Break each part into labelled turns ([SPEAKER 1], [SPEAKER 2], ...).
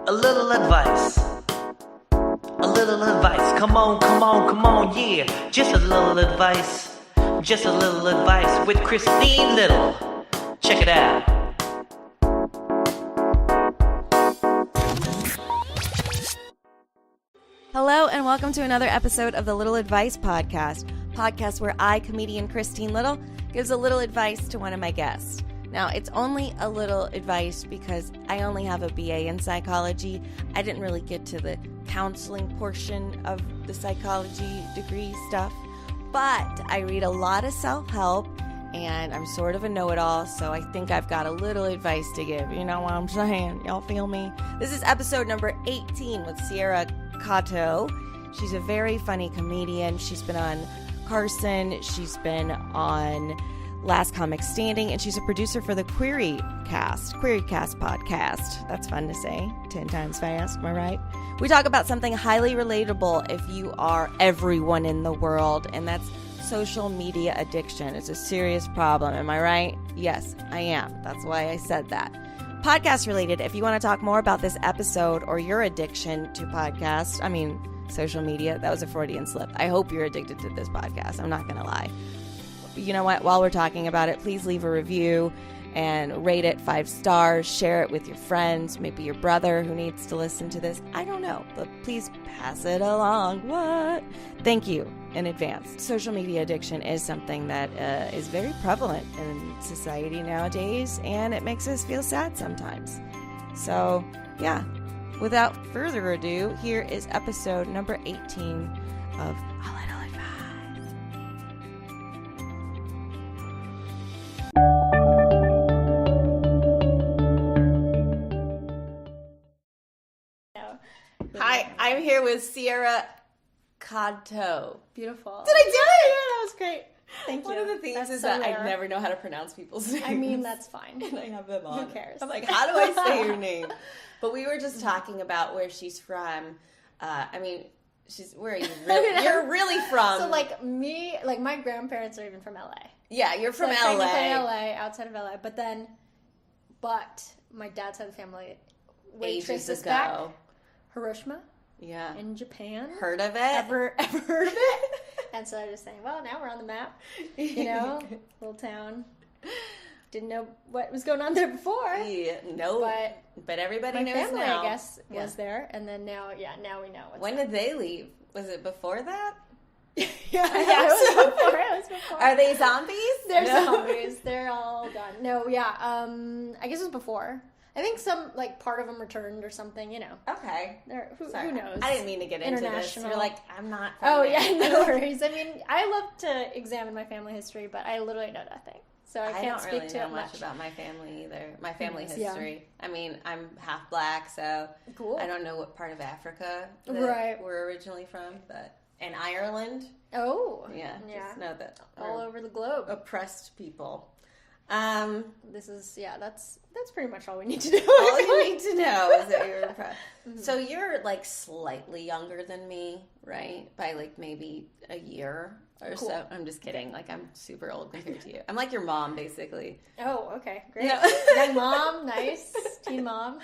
[SPEAKER 1] A little advice. A little advice. Come on, yeah. Just a little advice. Just a little advice with Christine Little. Check it out.
[SPEAKER 2] Hello and welcome to another episode of the Little Advice Podcast where I, comedian Christine Little, gives a little advice to one of my guests. Now, it's only a little advice because I only have a BA in psychology. I didn't really get to the counseling portion of the psychology degree stuff, but I read a lot of self-help and I'm sort of a know-it-all, so I think I've got a little advice to give. You know what I'm saying? Y'all feel me? This is episode number 18 with Sierra Katow. She's a very funny comedian. She's been on Carson. She's been on Last Comic Standing, and she's a producer for the Querycast podcast. That's fun to say 10 times fast, am I right? We talk about something highly relatable if you are everyone in the world, and that's social media addiction. It's a serious problem, am I right? Yes, I am. That's why I said that. Podcast related, if you want to talk more about this episode or your addiction to social media, that was a Freudian slip. I hope you're addicted to this podcast. I'm not going to lie. You know what? While we're talking about it, please leave a review and rate it 5 stars. Share it with your friends, maybe your brother who needs to listen to this. I don't know, but please pass it along. What? Thank you in advance. Social media addiction is something that is very prevalent in society nowadays, and it makes us feel sad sometimes. So, yeah, without further ado, here is episode number 18 of A Little Advice. Hi, I'm here with Sierra Katow.
[SPEAKER 3] Beautiful.
[SPEAKER 2] Did I do it?
[SPEAKER 3] Yeah, that was great. Thank you.
[SPEAKER 2] One of the things is that I never know how to pronounce people's names.
[SPEAKER 3] I mean, that's fine.
[SPEAKER 2] And I have them on.
[SPEAKER 3] Who cares?
[SPEAKER 2] I'm like, how do I say your name? But we were just talking about where she's from. Where are you really? You're really from.
[SPEAKER 3] So, my grandparents are even from LA.
[SPEAKER 2] Yeah, you're from
[SPEAKER 3] so
[SPEAKER 2] LA.
[SPEAKER 3] LA, outside of LA. But my dad's side of the family traces back. Hiroshima.
[SPEAKER 2] Yeah.
[SPEAKER 3] In Japan.
[SPEAKER 2] Heard of it?
[SPEAKER 3] Ever heard of it? And so I was just saying, well, now we're on the map. Little town. Didn't know what was going on there before.
[SPEAKER 2] Yeah, no. But everybody knows now.
[SPEAKER 3] My family, I guess, was there. And then now we know.
[SPEAKER 2] When did they leave? Was it before that?
[SPEAKER 3] Yeah, it was before.
[SPEAKER 2] Are they zombies?
[SPEAKER 3] They're zombies. They're all done. No, yeah. I guess it was before. I think some, part of them returned or something,
[SPEAKER 2] Okay.
[SPEAKER 3] Who knows?
[SPEAKER 2] I didn't mean to get into this. You're like, I'm not from
[SPEAKER 3] there. Yeah, no worries. I mean, I love to examine my family history, but I literally know nothing. So I can't speak
[SPEAKER 2] really
[SPEAKER 3] to
[SPEAKER 2] know
[SPEAKER 3] it
[SPEAKER 2] much about my family either. My family
[SPEAKER 3] Yeah.
[SPEAKER 2] history. I mean, I'm half black, so
[SPEAKER 3] cool.
[SPEAKER 2] I don't know what part of Africa that we're originally from, and Ireland.
[SPEAKER 3] Oh.
[SPEAKER 2] Yeah. Just know that.
[SPEAKER 3] All over the globe.
[SPEAKER 2] Oppressed people.
[SPEAKER 3] That's pretty much all we need to know.
[SPEAKER 2] All you need to know is that you're oppressed. Mm-hmm. So you're slightly younger than me, right? By maybe a year or
[SPEAKER 3] cool.
[SPEAKER 2] so. I'm just kidding. I'm super old compared to you. I'm like your mom, basically.
[SPEAKER 3] Oh, okay, great. Young mom, nice, teen mom.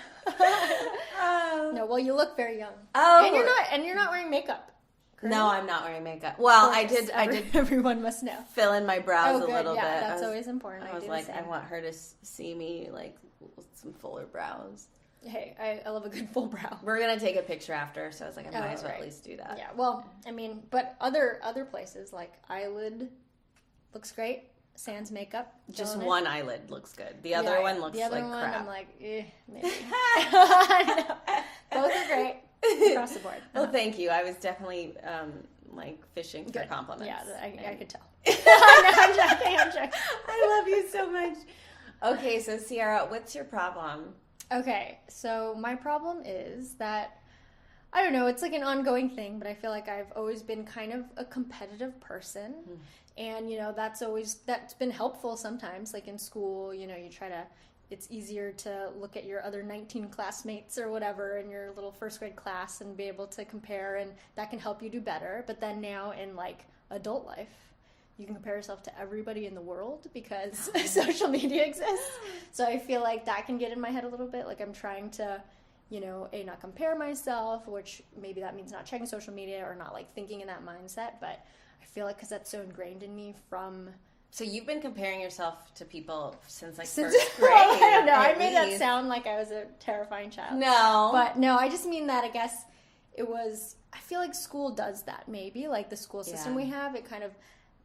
[SPEAKER 3] No, well, you look very young.
[SPEAKER 2] Oh,
[SPEAKER 3] and you're not wearing makeup. Correct?
[SPEAKER 2] No, I'm not wearing makeup. Well, I did.
[SPEAKER 3] Everyone must know.
[SPEAKER 2] Fill in my brows a little bit.
[SPEAKER 3] That's always important.
[SPEAKER 2] I was I want her to see me with some fuller brows.
[SPEAKER 3] Hey, I love a good full brow.
[SPEAKER 2] We're gonna take a picture after, so I was like, I might as well at least do that.
[SPEAKER 3] Yeah. Well, I mean, but other places eyelid looks great. Sans makeup.
[SPEAKER 2] Just one eyelid looks good. The other one looks like crap. The other one,
[SPEAKER 3] I'm like, maybe. Both are great. Across the board.
[SPEAKER 2] Well, thank you. I was definitely fishing for compliments.
[SPEAKER 3] Yeah, I could tell. I'm joking.
[SPEAKER 2] I love you so much. Okay, so Sierra, what's your problem?
[SPEAKER 3] Okay, so my problem is that, I don't know, it's an ongoing thing, but I feel like I've always been kind of a competitive person. And, that's been helpful sometimes, in school, you try to, it's easier to look at your other 19 classmates or whatever in your little first grade class and be able to compare, and that can help you do better. But then now in adult life, you can compare yourself to everybody in the world because social media exists. So I feel like that can get in my head a little bit. I'm trying to you know, not compare myself, which maybe that means not checking social media or not like thinking in that mindset. But I feel like because that's so ingrained in me from.
[SPEAKER 2] So you've been comparing yourself to people since like
[SPEAKER 3] Since,
[SPEAKER 2] first grade.
[SPEAKER 3] well, I don't know. I
[SPEAKER 2] at
[SPEAKER 3] made that
[SPEAKER 2] least.
[SPEAKER 3] sound like I was a terrifying child.
[SPEAKER 2] No.
[SPEAKER 3] But no, I just mean that I guess it was, I feel like school does that maybe. Like the school system we have, it kind of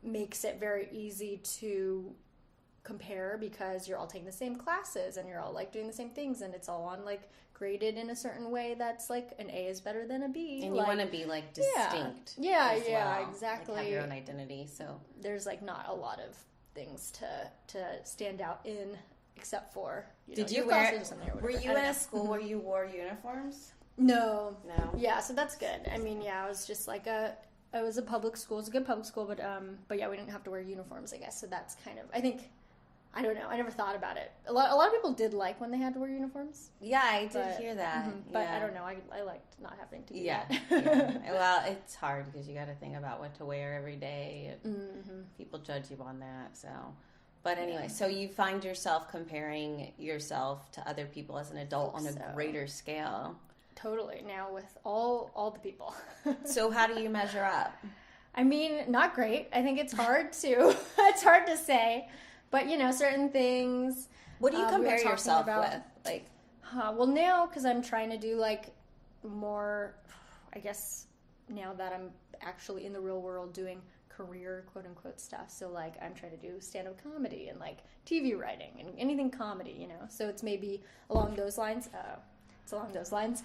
[SPEAKER 3] makes it very easy to compare because you're all taking the same classes and you're all like doing the same things and it's all on like graded in a certain way that's like an A is better than a B.
[SPEAKER 2] And
[SPEAKER 3] like,
[SPEAKER 2] you want to be like distinct.
[SPEAKER 3] Yeah,
[SPEAKER 2] as well.
[SPEAKER 3] exactly.
[SPEAKER 2] Like have your own identity. So
[SPEAKER 3] there's like not a lot of things to stand out in except for
[SPEAKER 2] did you
[SPEAKER 3] your
[SPEAKER 2] wear
[SPEAKER 3] classes or something or
[SPEAKER 2] were
[SPEAKER 3] whatever.
[SPEAKER 2] you in a school where you wore uniforms?
[SPEAKER 3] No.
[SPEAKER 2] Yeah,
[SPEAKER 3] so that's good. I mean, I was just like it was a public school. It's a good public school, but yeah, we didn't have to wear uniforms, I guess. So that's kind of, I think, I don't know. I never thought about it. A lot of people did like when they had to wear uniforms.
[SPEAKER 2] Yeah, I did hear that.
[SPEAKER 3] But I don't know. I liked not having to do that.
[SPEAKER 2] Yeah. Well, it's hard because you got to think about what to wear every day. People judge you on that. So, but anyway, so you find yourself comparing yourself to other people as an adult on a greater scale.
[SPEAKER 3] Totally. Now with all the people.
[SPEAKER 2] So how do you measure up?
[SPEAKER 3] I mean, not great. I think it's hard to say, but you know, certain things.
[SPEAKER 2] What do you compare yourself with? Like,
[SPEAKER 3] well, now because I'm trying to do like more, I guess now that I'm actually in the real world doing career quote unquote stuff. So like I'm trying to do stand-up comedy and like TV writing and anything comedy, you know. So it's maybe along those lines. It's along those lines.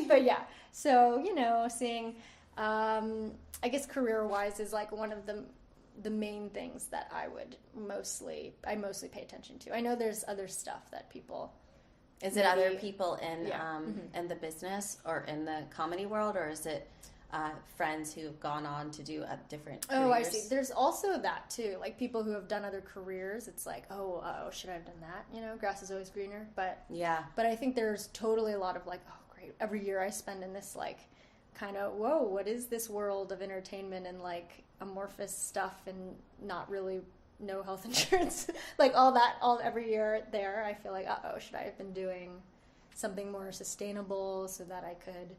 [SPEAKER 3] But yeah, so, you know, seeing, I guess career-wise is like one of the main things that I mostly pay attention to. I know there's other stuff that people...
[SPEAKER 2] Is it other people in the business or in the comedy world, or is it friends who've gone on to do different careers?
[SPEAKER 3] Oh, I see. There's also that too. Like people who have done other careers. It's like, oh, should I have done that? You know, grass is always greener. But
[SPEAKER 2] yeah.
[SPEAKER 3] But I think there's totally a lot of like, oh, great. Every year I spend in this like kind of, whoa, what is this world of entertainment and like amorphous stuff and not really no health insurance, like all every year there. I feel like, should I have been doing something more sustainable so that I could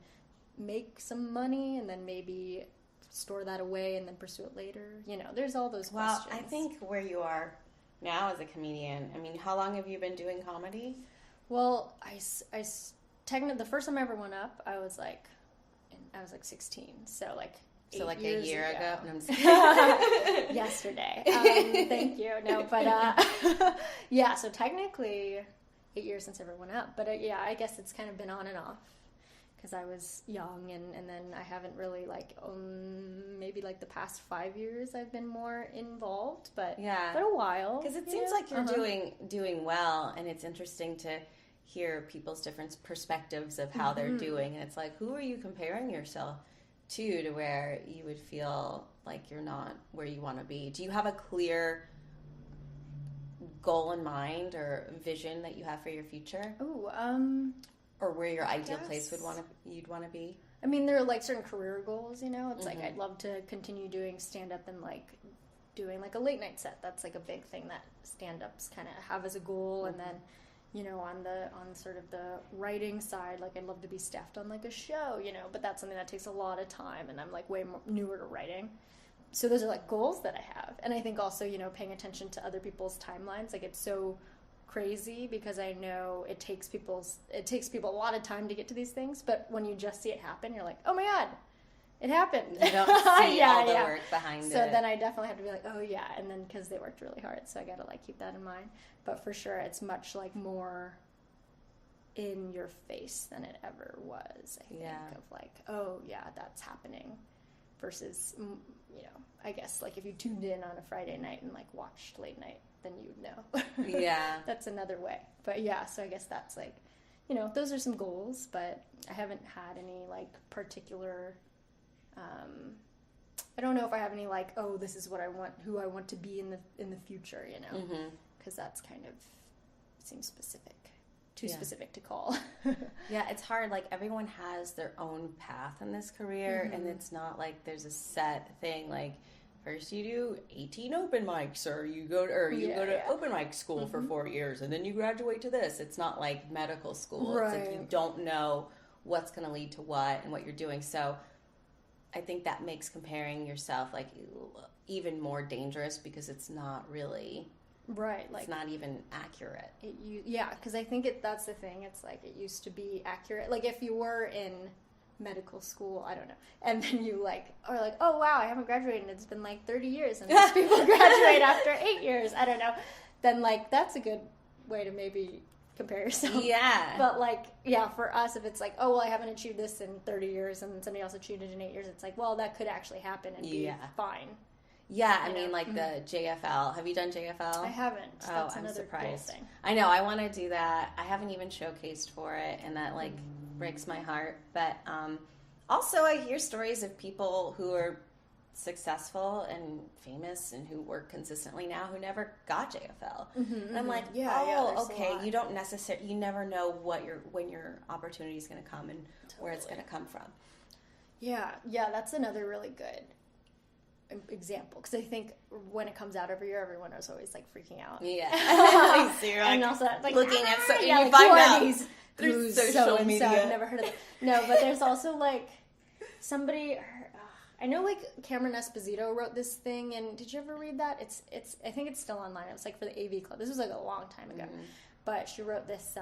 [SPEAKER 3] make some money and then maybe store that away and then pursue it later? You know, there's all those questions.
[SPEAKER 2] Well, I think where you are now as a comedian, I mean, how long have you been doing comedy?
[SPEAKER 3] Well, I technically, the first time I ever went up, I was like 16. So like
[SPEAKER 2] a year ago. No, I'm just
[SPEAKER 3] kidding. Yesterday. Thank you. No, but yeah, so technically 8 years since I ever went up. But yeah, I guess it's kind of been on and off. Because I was young, and then I haven't really, like, maybe, like, the past 5 years I've been more involved, but a while.
[SPEAKER 2] Because it seems like you're doing well, and it's interesting to hear people's different perspectives of how they're doing, and it's like, who are you comparing yourself to where you would feel like you're not where you want to be? Do you have a clear goal in mind or vision that you have for your future? Or where your ideal place you'd want to be?
[SPEAKER 3] I mean, there are like certain career goals, you know. It's like I'd love to continue doing stand up and like doing like a late night set. That's like a big thing that stand ups kind of have as a goal. And then, you know, on sort of the writing side, like I'd love to be staffed on like a show, you know. But that's something that takes a lot of time, and I'm like way more newer to writing. So those are like goals that I have, and I think also, you know, paying attention to other people's timelines. Like it's so crazy because I know it takes people a lot of time to get to these things, but when you just see it happen, you're like, oh my god, it happened.
[SPEAKER 2] You don't see all the work behind it.
[SPEAKER 3] So then I definitely have to be like, oh yeah, and then because they worked really hard, so I gotta like keep that in mind. But for sure, it's much like more in your face than it ever was. I think of like, oh yeah, that's happening, versus you know, I guess like if you tuned in on a Friday night and like watched late night, then you'd know.
[SPEAKER 2] Yeah.
[SPEAKER 3] That's another way. But yeah, so I guess that's like, you know, those are some goals, but I haven't had any like particular, I don't know if I have any like, oh, this is what I want, who I want to be in the future, you know, because that's kind of seems specific, too specific to call.
[SPEAKER 2] Yeah, it's hard. Like everyone has their own path in this career, and it's not like there's a set thing. Like
[SPEAKER 4] first you do 18 open mics, or you go to open mic school for 4 years, and then you graduate to this. It's not like medical school.
[SPEAKER 3] Right.
[SPEAKER 4] It's like you don't know what's going to lead to what and what you're doing. So I think that makes comparing yourself like even more dangerous, because it's not really
[SPEAKER 3] right. Like
[SPEAKER 4] it's not even accurate.
[SPEAKER 3] Because I think that's the thing. It's like it used to be accurate. Like if you were in medical school, I don't know, and then you are like, oh wow, I haven't graduated and it's been like 30 years and most people graduate after 8 years, I don't know, then like that's a good way to maybe compare yourself. But for us, if it's like, oh well, I haven't achieved this in 30 years and somebody else achieved it in 8 years, it's like, well, that could actually happen and be fine.
[SPEAKER 4] I mean, like the JFL. Have you done JFL?
[SPEAKER 3] I haven't. That's
[SPEAKER 4] I'm
[SPEAKER 3] another
[SPEAKER 4] surprised.
[SPEAKER 3] cool thing.
[SPEAKER 4] I know. I want to do that. I haven't even showcased for it, and that breaks my heart. But also, I hear stories of people who are successful and famous and who work consistently now who never got JFL. And I'm like, okay, you don't necessarily, you never know when your opportunity is going to come and where it's going to come from. Yeah,
[SPEAKER 3] that's another really good example, because I think when it comes out every year, everyone is always like freaking out.
[SPEAKER 4] So you're
[SPEAKER 3] and also
[SPEAKER 4] looking at you find out through social media.
[SPEAKER 3] I've never heard of it. No, but there's also like somebody. I know like Cameron Esposito wrote this thing, and did you ever read that? It's I think it's still online. It was like for the AV Club. This was like a long time ago, but she wrote this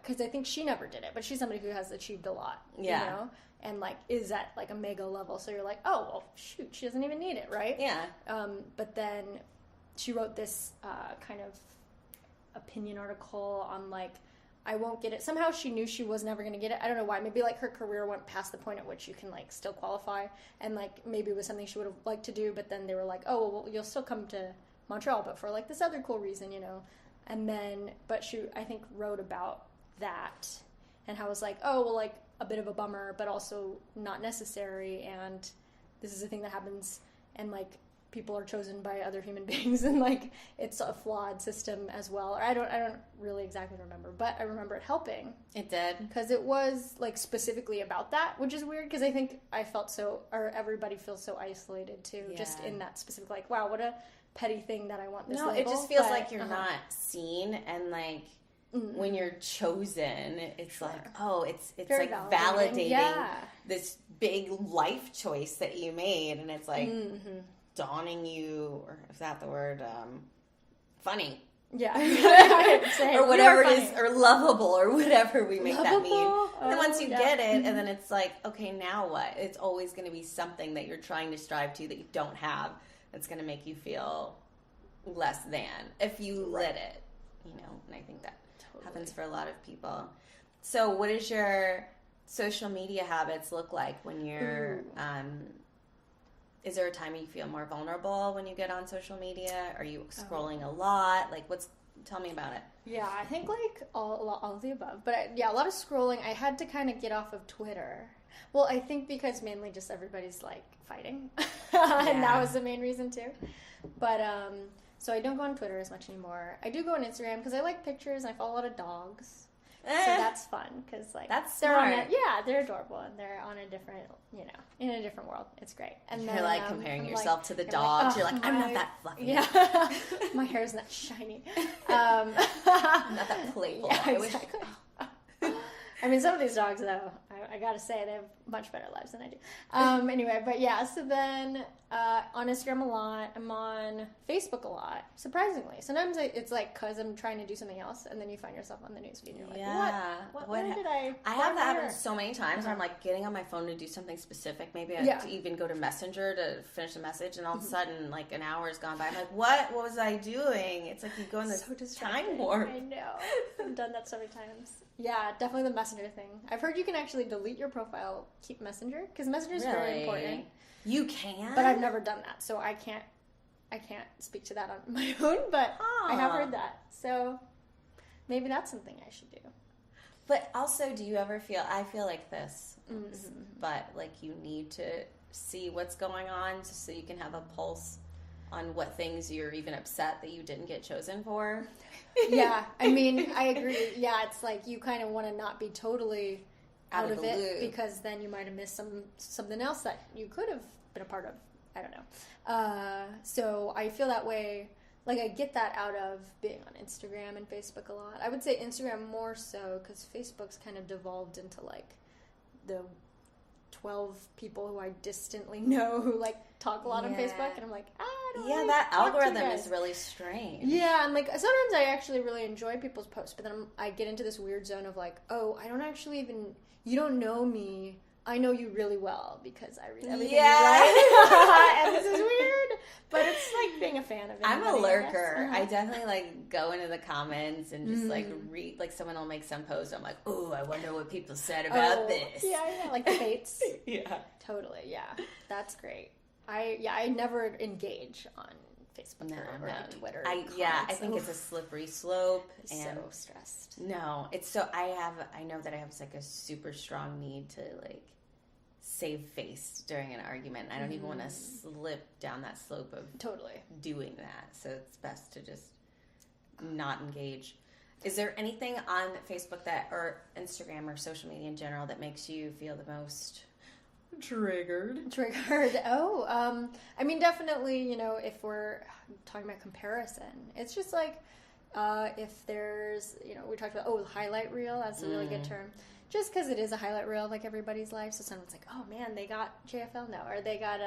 [SPEAKER 3] because I think she never did it, but she's somebody who has achieved a lot. You know? And like is at like a mega level, so you're like, oh well, shoot, she doesn't even need it, right? But then she wrote this kind of opinion article on like, I won't get it. Somehow she knew she was never going to get it. I don't know why. Maybe like her career went past the point at which you can like still qualify, and like maybe it was something she would have liked to do, but then they were like, oh well, you'll still come to Montreal, but for like this other cool reason, you know. And then, but she, I think, wrote about that and how it was like, oh well, like a bit of a bummer, but also not necessary, and this is a thing that happens, and like people are chosen by other human beings, and like it's a flawed system as well. Or I don't really exactly remember, but I remember it helping.
[SPEAKER 4] It did,
[SPEAKER 3] because it was like specifically about that, which is weird, because I think I felt so, or everybody feels so isolated too, just in that specific, like, wow, what a petty thing that I want this label.
[SPEAKER 4] It just feels like you're not seen, and like when you're chosen, it's like, oh, it's
[SPEAKER 3] very
[SPEAKER 4] like validating this big life choice that you made, and it's like dawning you, or is that the word? Funny. Or whatever it is, or lovable, or whatever we make that mean. And then once you get it, and then it's like, okay, now what? It's always going to be something that you're trying to strive to that you don't have, that's going to make you feel less than if you let it, you know. And I think that happens for a lot of people. So what does your social media habits look like when you're is there a time you feel more vulnerable when you get on social media? Are you scrolling a lot? Like, tell me about it.
[SPEAKER 3] Yeah, I think like all of the above, but a lot of scrolling. I had to kind of get off of Twitter. Well, I think because mainly just everybody's like fighting and that was the main reason too. But so I don't go on Twitter as much anymore. I do go on Instagram because I like pictures, and I follow a lot of dogs. So that's fun, because like they're adorable, and they're on a different, you know, in a different world. It's great. And
[SPEAKER 4] you're
[SPEAKER 3] then,
[SPEAKER 4] like comparing yourself to the dogs. You're like, I'm not that fluffy.
[SPEAKER 3] Yeah, my hair's not shiny.
[SPEAKER 4] I'm not that playful.
[SPEAKER 3] Yeah, exactly. I mean, some of these dogs, though, I gotta say, they have much better lives than I do. Anyway, but yeah, so then on Instagram a lot. I'm on Facebook a lot, surprisingly. Sometimes it's like because I'm trying to do something else, and then you find yourself on the newsfeed, and you're like, what did I
[SPEAKER 4] have that happen so many times where I'm like getting on my phone to do something specific. Maybe I even go to Messenger to finish a message, and all of a sudden, like an hour has gone by. I'm like, what was I doing? It's like you go in this time warp.
[SPEAKER 3] I know. I've done that so many times. Yeah, definitely the Messenger thing. I've heard you can actually delete your profile, keep Messenger, because Messenger is very important.
[SPEAKER 4] You can?
[SPEAKER 3] But I've never done that, so I can't speak to that on my own, but I have heard that. So maybe that's something I should do.
[SPEAKER 4] But also, do you ever feel, I feel like this, but like you need to see what's going on just so you can have a pulse on what things you're even upset that you didn't get chosen for?
[SPEAKER 3] Yeah, I mean, I agree. Yeah, it's like you kind of want to not be totally out of it, because then you might have missed something else that you could have been a part of. I don't know. So I feel that way. Like, I get that out of being on Instagram and Facebook a lot. I would say Instagram more so because Facebook's kind of devolved into, like, the 12 people who I distantly know who, like, talk a lot on Facebook. And I'm like, I don't really
[SPEAKER 4] that
[SPEAKER 3] talk to you
[SPEAKER 4] algorithm
[SPEAKER 3] guys.
[SPEAKER 4] is really strange.
[SPEAKER 3] Yeah, and, like, sometimes I actually really enjoy people's posts, but then I get into this weird zone of, like, oh, I don't actually even, you don't know me. I know you really well because I read everything you write. And this is weird, but it's like being a fan of it.
[SPEAKER 4] I'm a lurker. I definitely like go into the comments and just like read, like someone will make some post. I'm like, oh, I wonder what people said about this.
[SPEAKER 3] Yeah, like debates.
[SPEAKER 4] Yeah.
[SPEAKER 3] Totally, yeah. That's great. I never engage on Facebook or Twitter.
[SPEAKER 4] I think it's a slippery slope. And
[SPEAKER 3] so stressed.
[SPEAKER 4] No, it's so I know that I have like a super strong need to like save face during an argument. I don't even want to slip down that slope of doing that. So it's best to just not engage. Is there anything on Facebook or Instagram or social media in general that makes you feel the most triggered?
[SPEAKER 3] Oh, I mean, definitely, if we're talking about comparison, it's just like, if there's, we talked about, the highlight reel, that's a really good term. Just because it is a highlight reel of, like, everybody's life. So someone's like, oh, man, they got JFL now. Or they got,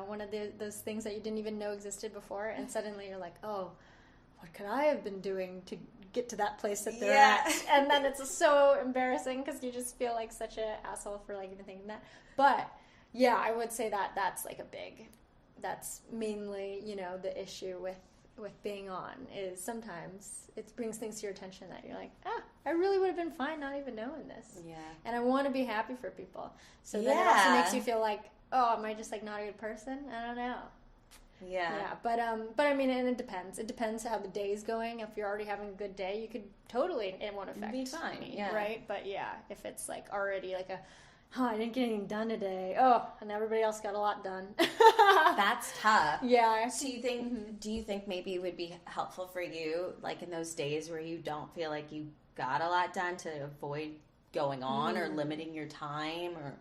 [SPEAKER 3] one of those things that you didn't even know existed before. And suddenly you're like, oh, what could I have been doing to get to that place that they're at? And then it's so embarrassing because you just feel like such an asshole for, like, even thinking that. But, yeah, I would say that that's, like, that's mainly, the issue with being on is sometimes it brings things to your attention that you're like, I really would have been fine not even knowing this. Yeah. And I want to be happy for people. So then it also makes you feel like, oh, am I just like not a good person? I don't know. Yeah. Yeah. But I mean, and it depends. It depends how the day's going. If you're already having a good day, you could totally, it won't affect
[SPEAKER 4] be fine.
[SPEAKER 3] me, right? But yeah, if it's like already like I didn't get anything done today. Oh, and everybody else got a lot done.
[SPEAKER 4] That's tough.
[SPEAKER 3] Yeah.
[SPEAKER 4] So do you think maybe it would be helpful for you, like in those days where you don't feel like you got a lot done, to avoid going on or limiting your time or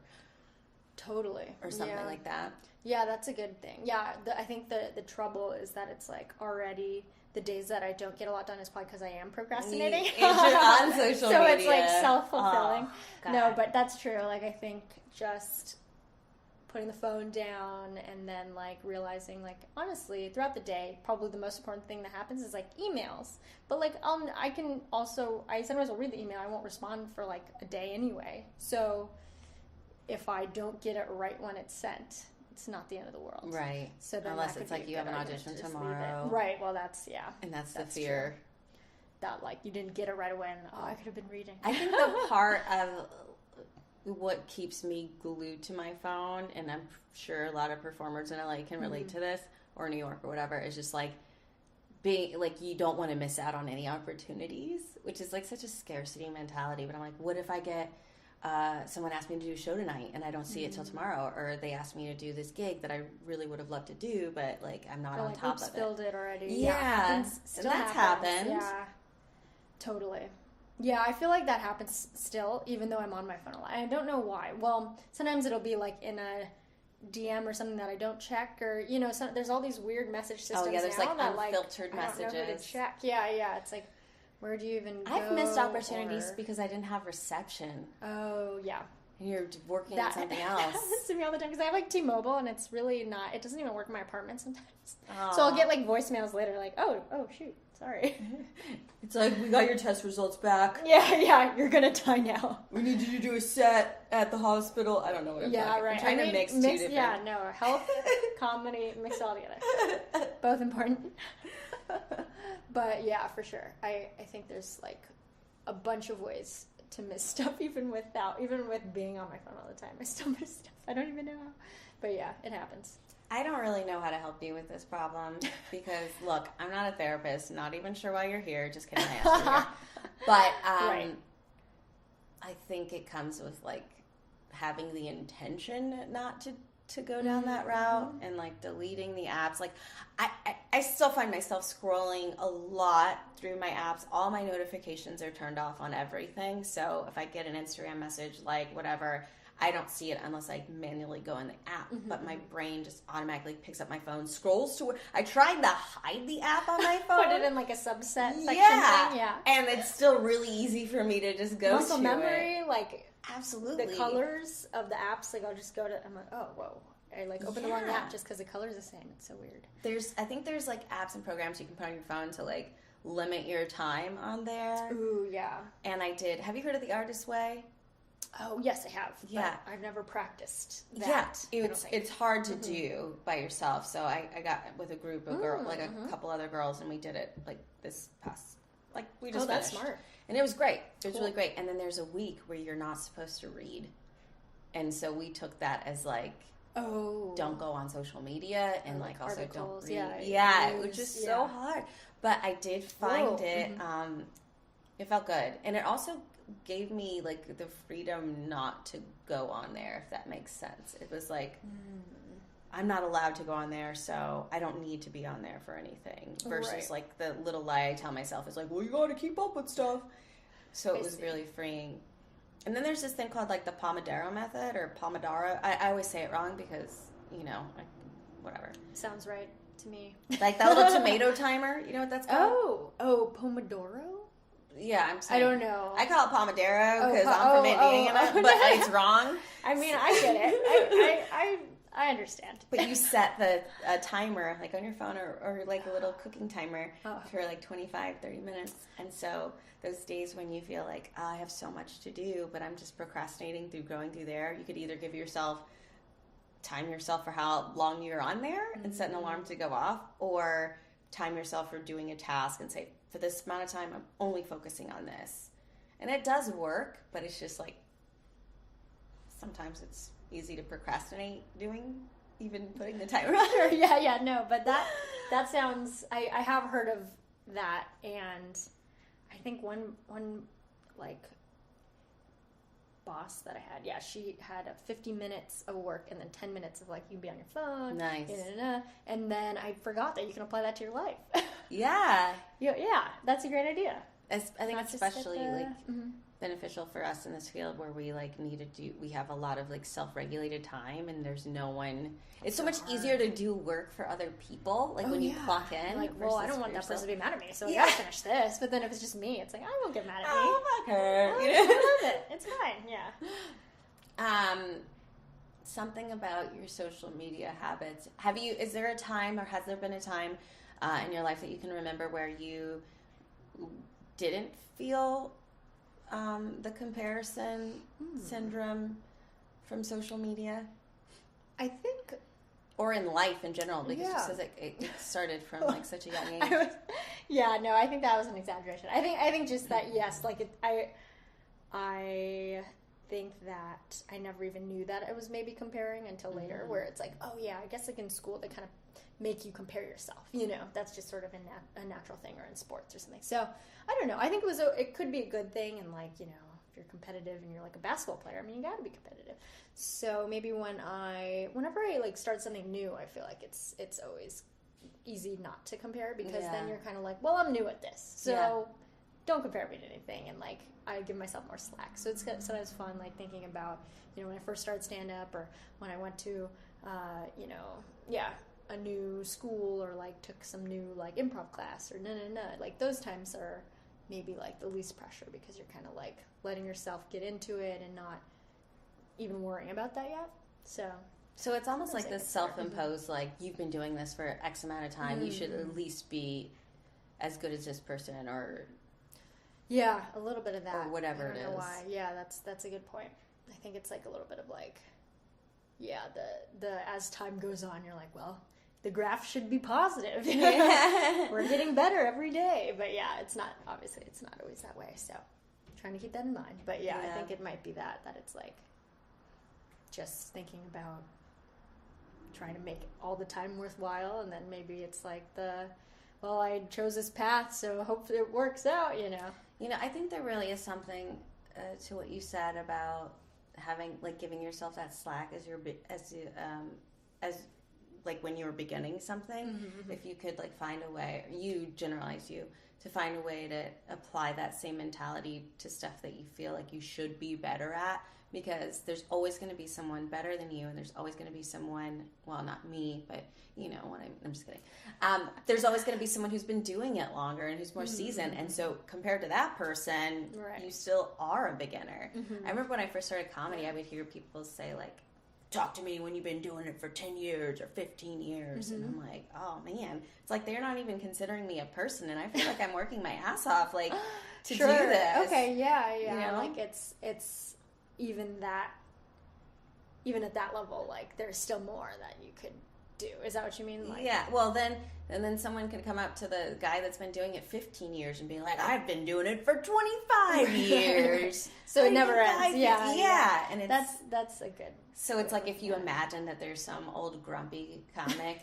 [SPEAKER 4] something like that?
[SPEAKER 3] Yeah, that's a good thing. Yeah, I think the trouble is that it's like already the days that I don't get a lot done is probably because I am procrastinating.
[SPEAKER 4] If you're on social media.
[SPEAKER 3] So it's like self-fulfilling. No, but that's true. Like, I think just putting the phone down and then like realizing, like, honestly, throughout the day, probably the most important thing that happens is like emails. But like I sometimes will read the email, I won't respond for like a day anyway. So if I don't get it right when it's sent, it's not the end of the world. Right. So then
[SPEAKER 4] unless it's like you have an audition tomorrow.
[SPEAKER 3] Right. Well, that's,
[SPEAKER 4] and that's the fear.
[SPEAKER 3] True. That like you didn't get it right away and I could have been reading.
[SPEAKER 4] I think the part of what keeps me glued to my phone, and I'm sure a lot of performers in LA can relate to this, or New York or whatever, is just like being like, you don't want to miss out on any opportunities, which is like such a scarcity mentality. But I'm like, what if I get someone asked me to do a show tonight and I don't see it till tomorrow, or they asked me to do this gig that I really would have loved to do, but like I'm not on top of it.
[SPEAKER 3] Filled it already.
[SPEAKER 4] Yeah, that's happened.
[SPEAKER 3] Yeah, totally. Yeah, I feel like that happens still, even though I'm on my phone a lot. I don't know why. Well, sometimes it'll be like in a DM or something that I don't check, or there's all these weird message systems.
[SPEAKER 4] Oh yeah, there's
[SPEAKER 3] now
[SPEAKER 4] like unfiltered messages.
[SPEAKER 3] I don't know who to check. Yeah. It's like, where do you even go?
[SPEAKER 4] I've missed opportunities because I didn't have reception.
[SPEAKER 3] Oh, yeah.
[SPEAKER 4] And you're working on something else.
[SPEAKER 3] That happens to me all the time because I have like T-Mobile and it's really not, it doesn't even work in my apartment sometimes. Aww. So I'll get like voicemails later like, oh shoot, sorry.
[SPEAKER 4] It's like, we got your test results back.
[SPEAKER 3] Yeah, you're going to die now.
[SPEAKER 4] We need you to do a set at the hospital. I don't know what I'm talking.
[SPEAKER 3] Right.
[SPEAKER 4] I'm trying to mix two different.
[SPEAKER 3] Yeah, no, health, comedy, mix it all together. Both important. But yeah, for sure. I think there's like a bunch of ways to miss stuff, even with being on my phone all the time. I still miss stuff. I don't even know how. But yeah, it happens.
[SPEAKER 4] I don't really know how to help you with this problem because, look, I'm not a therapist. Not even sure why you're here. Just kidding, I asked you here. But right. I think it comes with like having the intention not to go down that route and like deleting the apps. Like I still find myself scrolling a lot through my apps. All my notifications are turned off on everything. So if I get an Instagram message, like whatever, I don't see it unless I manually go in the app, but my brain just automatically picks up my phone, scrolls to where I tried to hide the app on my phone.
[SPEAKER 3] Put it in like a subset section thing. Yeah.
[SPEAKER 4] And it's still really easy for me to just go
[SPEAKER 3] muscle
[SPEAKER 4] to
[SPEAKER 3] memory,
[SPEAKER 4] it.
[SPEAKER 3] like
[SPEAKER 4] absolutely
[SPEAKER 3] the colors of the apps. Like I'll just go to. I'm like, oh whoa. I like open the wrong app just because the color's the same. It's so weird.
[SPEAKER 4] I think there's like apps and programs you can put on your phone to like limit your time on there.
[SPEAKER 3] Ooh, yeah.
[SPEAKER 4] And I did. Have you heard of the Artist Way?
[SPEAKER 3] Oh, yes, I have.
[SPEAKER 4] Yeah.
[SPEAKER 3] But I've never practiced that.
[SPEAKER 4] Yeah, it's hard to do by yourself. So I got with a group of girls, like a couple other girls, and we did it like this past, like we just
[SPEAKER 3] that's
[SPEAKER 4] finished.
[SPEAKER 3] smart.
[SPEAKER 4] And it was great. It was really great. And then there's a week where you're not supposed to read. And so we took that as like, don't go on social media and like also
[SPEAKER 3] articles,
[SPEAKER 4] don't read.
[SPEAKER 3] Yeah,
[SPEAKER 4] it was just so hard. But I did find it, it felt good. And it also gave me like the freedom not to go on there, if that makes sense. It was like, I'm not allowed to go on there, so I don't need to be on there for anything. Versus like the little lie I tell myself is like, well, you got to keep up with stuff. So it was really freeing. And then there's this thing called like the Pomodoro method or Pomodoro. I always say it wrong because, whatever.
[SPEAKER 3] Sounds right to me.
[SPEAKER 4] Like that little tomato timer. You know what that's called?
[SPEAKER 3] Oh, Pomodoro?
[SPEAKER 4] Yeah, I'm saying.
[SPEAKER 3] I don't know.
[SPEAKER 4] I call it Pomodoro because I'm from Indiana, but it's wrong.
[SPEAKER 3] I mean, I get it. I understand.
[SPEAKER 4] But you set the timer like on your phone or like a little cooking timer for like 25, 30 minutes. And so those days when you feel like, I have so much to do, but I'm just procrastinating through going through there, you could either time yourself for how long you're on there and set an alarm to go off, or time yourself for doing a task and say, for this amount of time, I'm only focusing on this. And it does work, but it's just like, sometimes it's easy to procrastinate doing, even putting the timer on.
[SPEAKER 3] Sure, yeah, no, but that sounds, I have heard of that, and I think one like boss that I had, she had 50 minutes of work and then 10 minutes of like you can be on your phone.
[SPEAKER 4] Nice.
[SPEAKER 3] And then I forgot that you can apply that to your life.
[SPEAKER 4] Yeah,
[SPEAKER 3] that's a great idea.
[SPEAKER 4] I think especially beneficial for us in this field where we like we have a lot of like self-regulated time and there's no one. It's so much easier to do work for other people, like when you clock in.
[SPEAKER 3] Like, well, I don't want that person to be mad at me, so I gotta finish this. But then if it's just me, it's like, I won't get mad at me.
[SPEAKER 4] Oh, fuck her.
[SPEAKER 3] I love it. It's fine, yeah.
[SPEAKER 4] Something about your social media habits. Is there a time or has there been a time in your life that you can remember where you didn't feel the comparison syndrome from social media?
[SPEAKER 3] I think,
[SPEAKER 4] or in life in general, because it just says it started from like such a young age.
[SPEAKER 3] I think that was an exaggeration. I think just that, yes, like I think that I never even knew that I was maybe comparing until later, where it's like, oh yeah, I guess like in school they kind of make you compare yourself, that's just sort of a natural thing, or in sports or something. So I don't know, I think it could be a good thing, and like, if you're competitive and you're like a basketball player, I mean, you gotta be competitive. So maybe whenever I like start something new, I feel like it's always easy not to compare, because then you're kind of like, well, I'm new at this, so don't compare me to anything, and like I give myself more slack. So it's sometimes fun, like thinking about, when I first started stand up, or when I went to a new school, or like took some new like improv class, or like those times are maybe like the least pressure, because you're kind of like letting yourself get into it and not even worrying about that yet. So it's almost like this self-imposed, like, you've been doing this for X amount of time, you should at least be as good as this person, or a little bit of that,
[SPEAKER 4] or whatever it is.
[SPEAKER 3] Why. Yeah, that's a good point. I think it's like a little bit of like, the as time goes on, you're like, well, the graph should be positive. We're getting better every day. But it's not always that way. So trying to keep that in mind. But I think it might be that it's like just thinking about trying to make all the time worthwhile, and then maybe it's like I chose this path, so hopefully it works out,
[SPEAKER 4] I think there really is something to what you said about having, like, giving yourself that slack as like when you were beginning something, if you could like find a way, to find a way to apply that same mentality to stuff that you feel like you should be better at, because there's always going to be someone better than you, and there's always going to be someone, well, not me, but you know what I'm just kidding. There's always going to be someone who's been doing it longer and who's more seasoned, and so compared to that person, you still are a beginner. I remember when I first started comedy, I would hear people say like, talk to me when you've been doing it for 10 years or 15 years. And I'm like, oh man, it's like they're not even considering me a person, and I feel like I'm working my ass off like to do this.
[SPEAKER 3] Okay, yeah.
[SPEAKER 4] You know?
[SPEAKER 3] Like it's even at that level, like there's still more that you could do. Is that what you mean? Like,
[SPEAKER 4] yeah, well then someone can come up to the guy that's been doing it 15 years and be like, I've been doing it for 25 years.
[SPEAKER 3] So it never ends. Yeah.
[SPEAKER 4] And
[SPEAKER 3] that's a good.
[SPEAKER 4] So it's like if you imagine that there's some old grumpy comic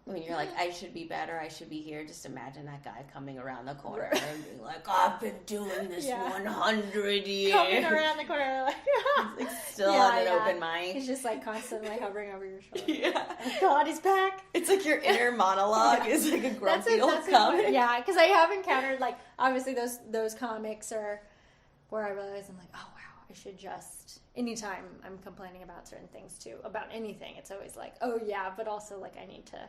[SPEAKER 4] when you're like, I should be better, I should be here, just imagine that guy coming around the corner and being like, I've been doing this 100 years.
[SPEAKER 3] Coming around the corner,
[SPEAKER 4] like still on an open mic.
[SPEAKER 3] He's just like constantly hovering over your shoulder.
[SPEAKER 4] Yeah.
[SPEAKER 3] Oh God, he's back.
[SPEAKER 4] It's like your inner monologue is like a grumpy old comic.
[SPEAKER 3] Yeah, because I have encountered, like, obviously those comics are where I realize I'm like, oh wow, I should just, anytime I'm complaining about certain things too, about anything, it's always like, oh yeah, but also like I need to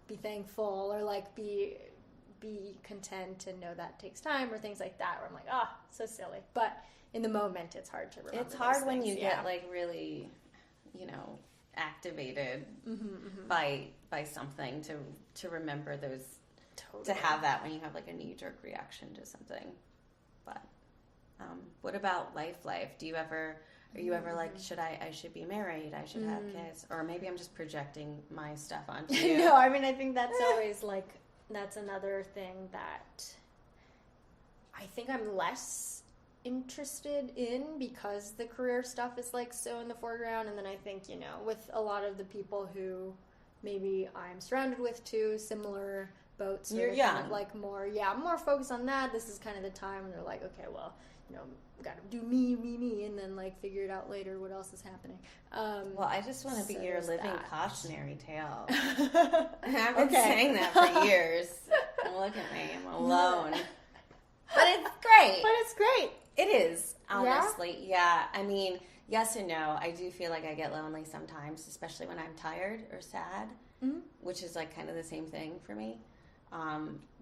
[SPEAKER 3] be thankful, or like be content and know that takes time, or things like that, where I'm like, so silly. But in the moment, it's hard to remember.
[SPEAKER 4] It's hard when you get like really, you know, activated by something to remember those, to have that when you have like a knee-jerk reaction to something. But what about life? Do you ever... Are you ever like, I should be married, I should have kids? Or maybe I'm just projecting my stuff onto you.
[SPEAKER 3] No, I mean, I think that's always like, that's another thing that I think I'm less interested in, because the career stuff is like so in the foreground. And then I think, you know, with a lot of the people who maybe I'm surrounded with too, similar boats.
[SPEAKER 4] You're young.
[SPEAKER 3] Kind of like more focused on that. This is kind of the time when they're like, okay, well, you know, gotta do me, and then like figure it out later what else is happening.
[SPEAKER 4] Well, I just want to be your living cautionary tale.
[SPEAKER 3] I've
[SPEAKER 4] been saying that for years. Look at me, I'm alone. But it's great. It is, honestly. Yeah. I mean, yes and no. I do feel like I get lonely sometimes, especially when I'm tired or sad, which is like kind of the same thing for me.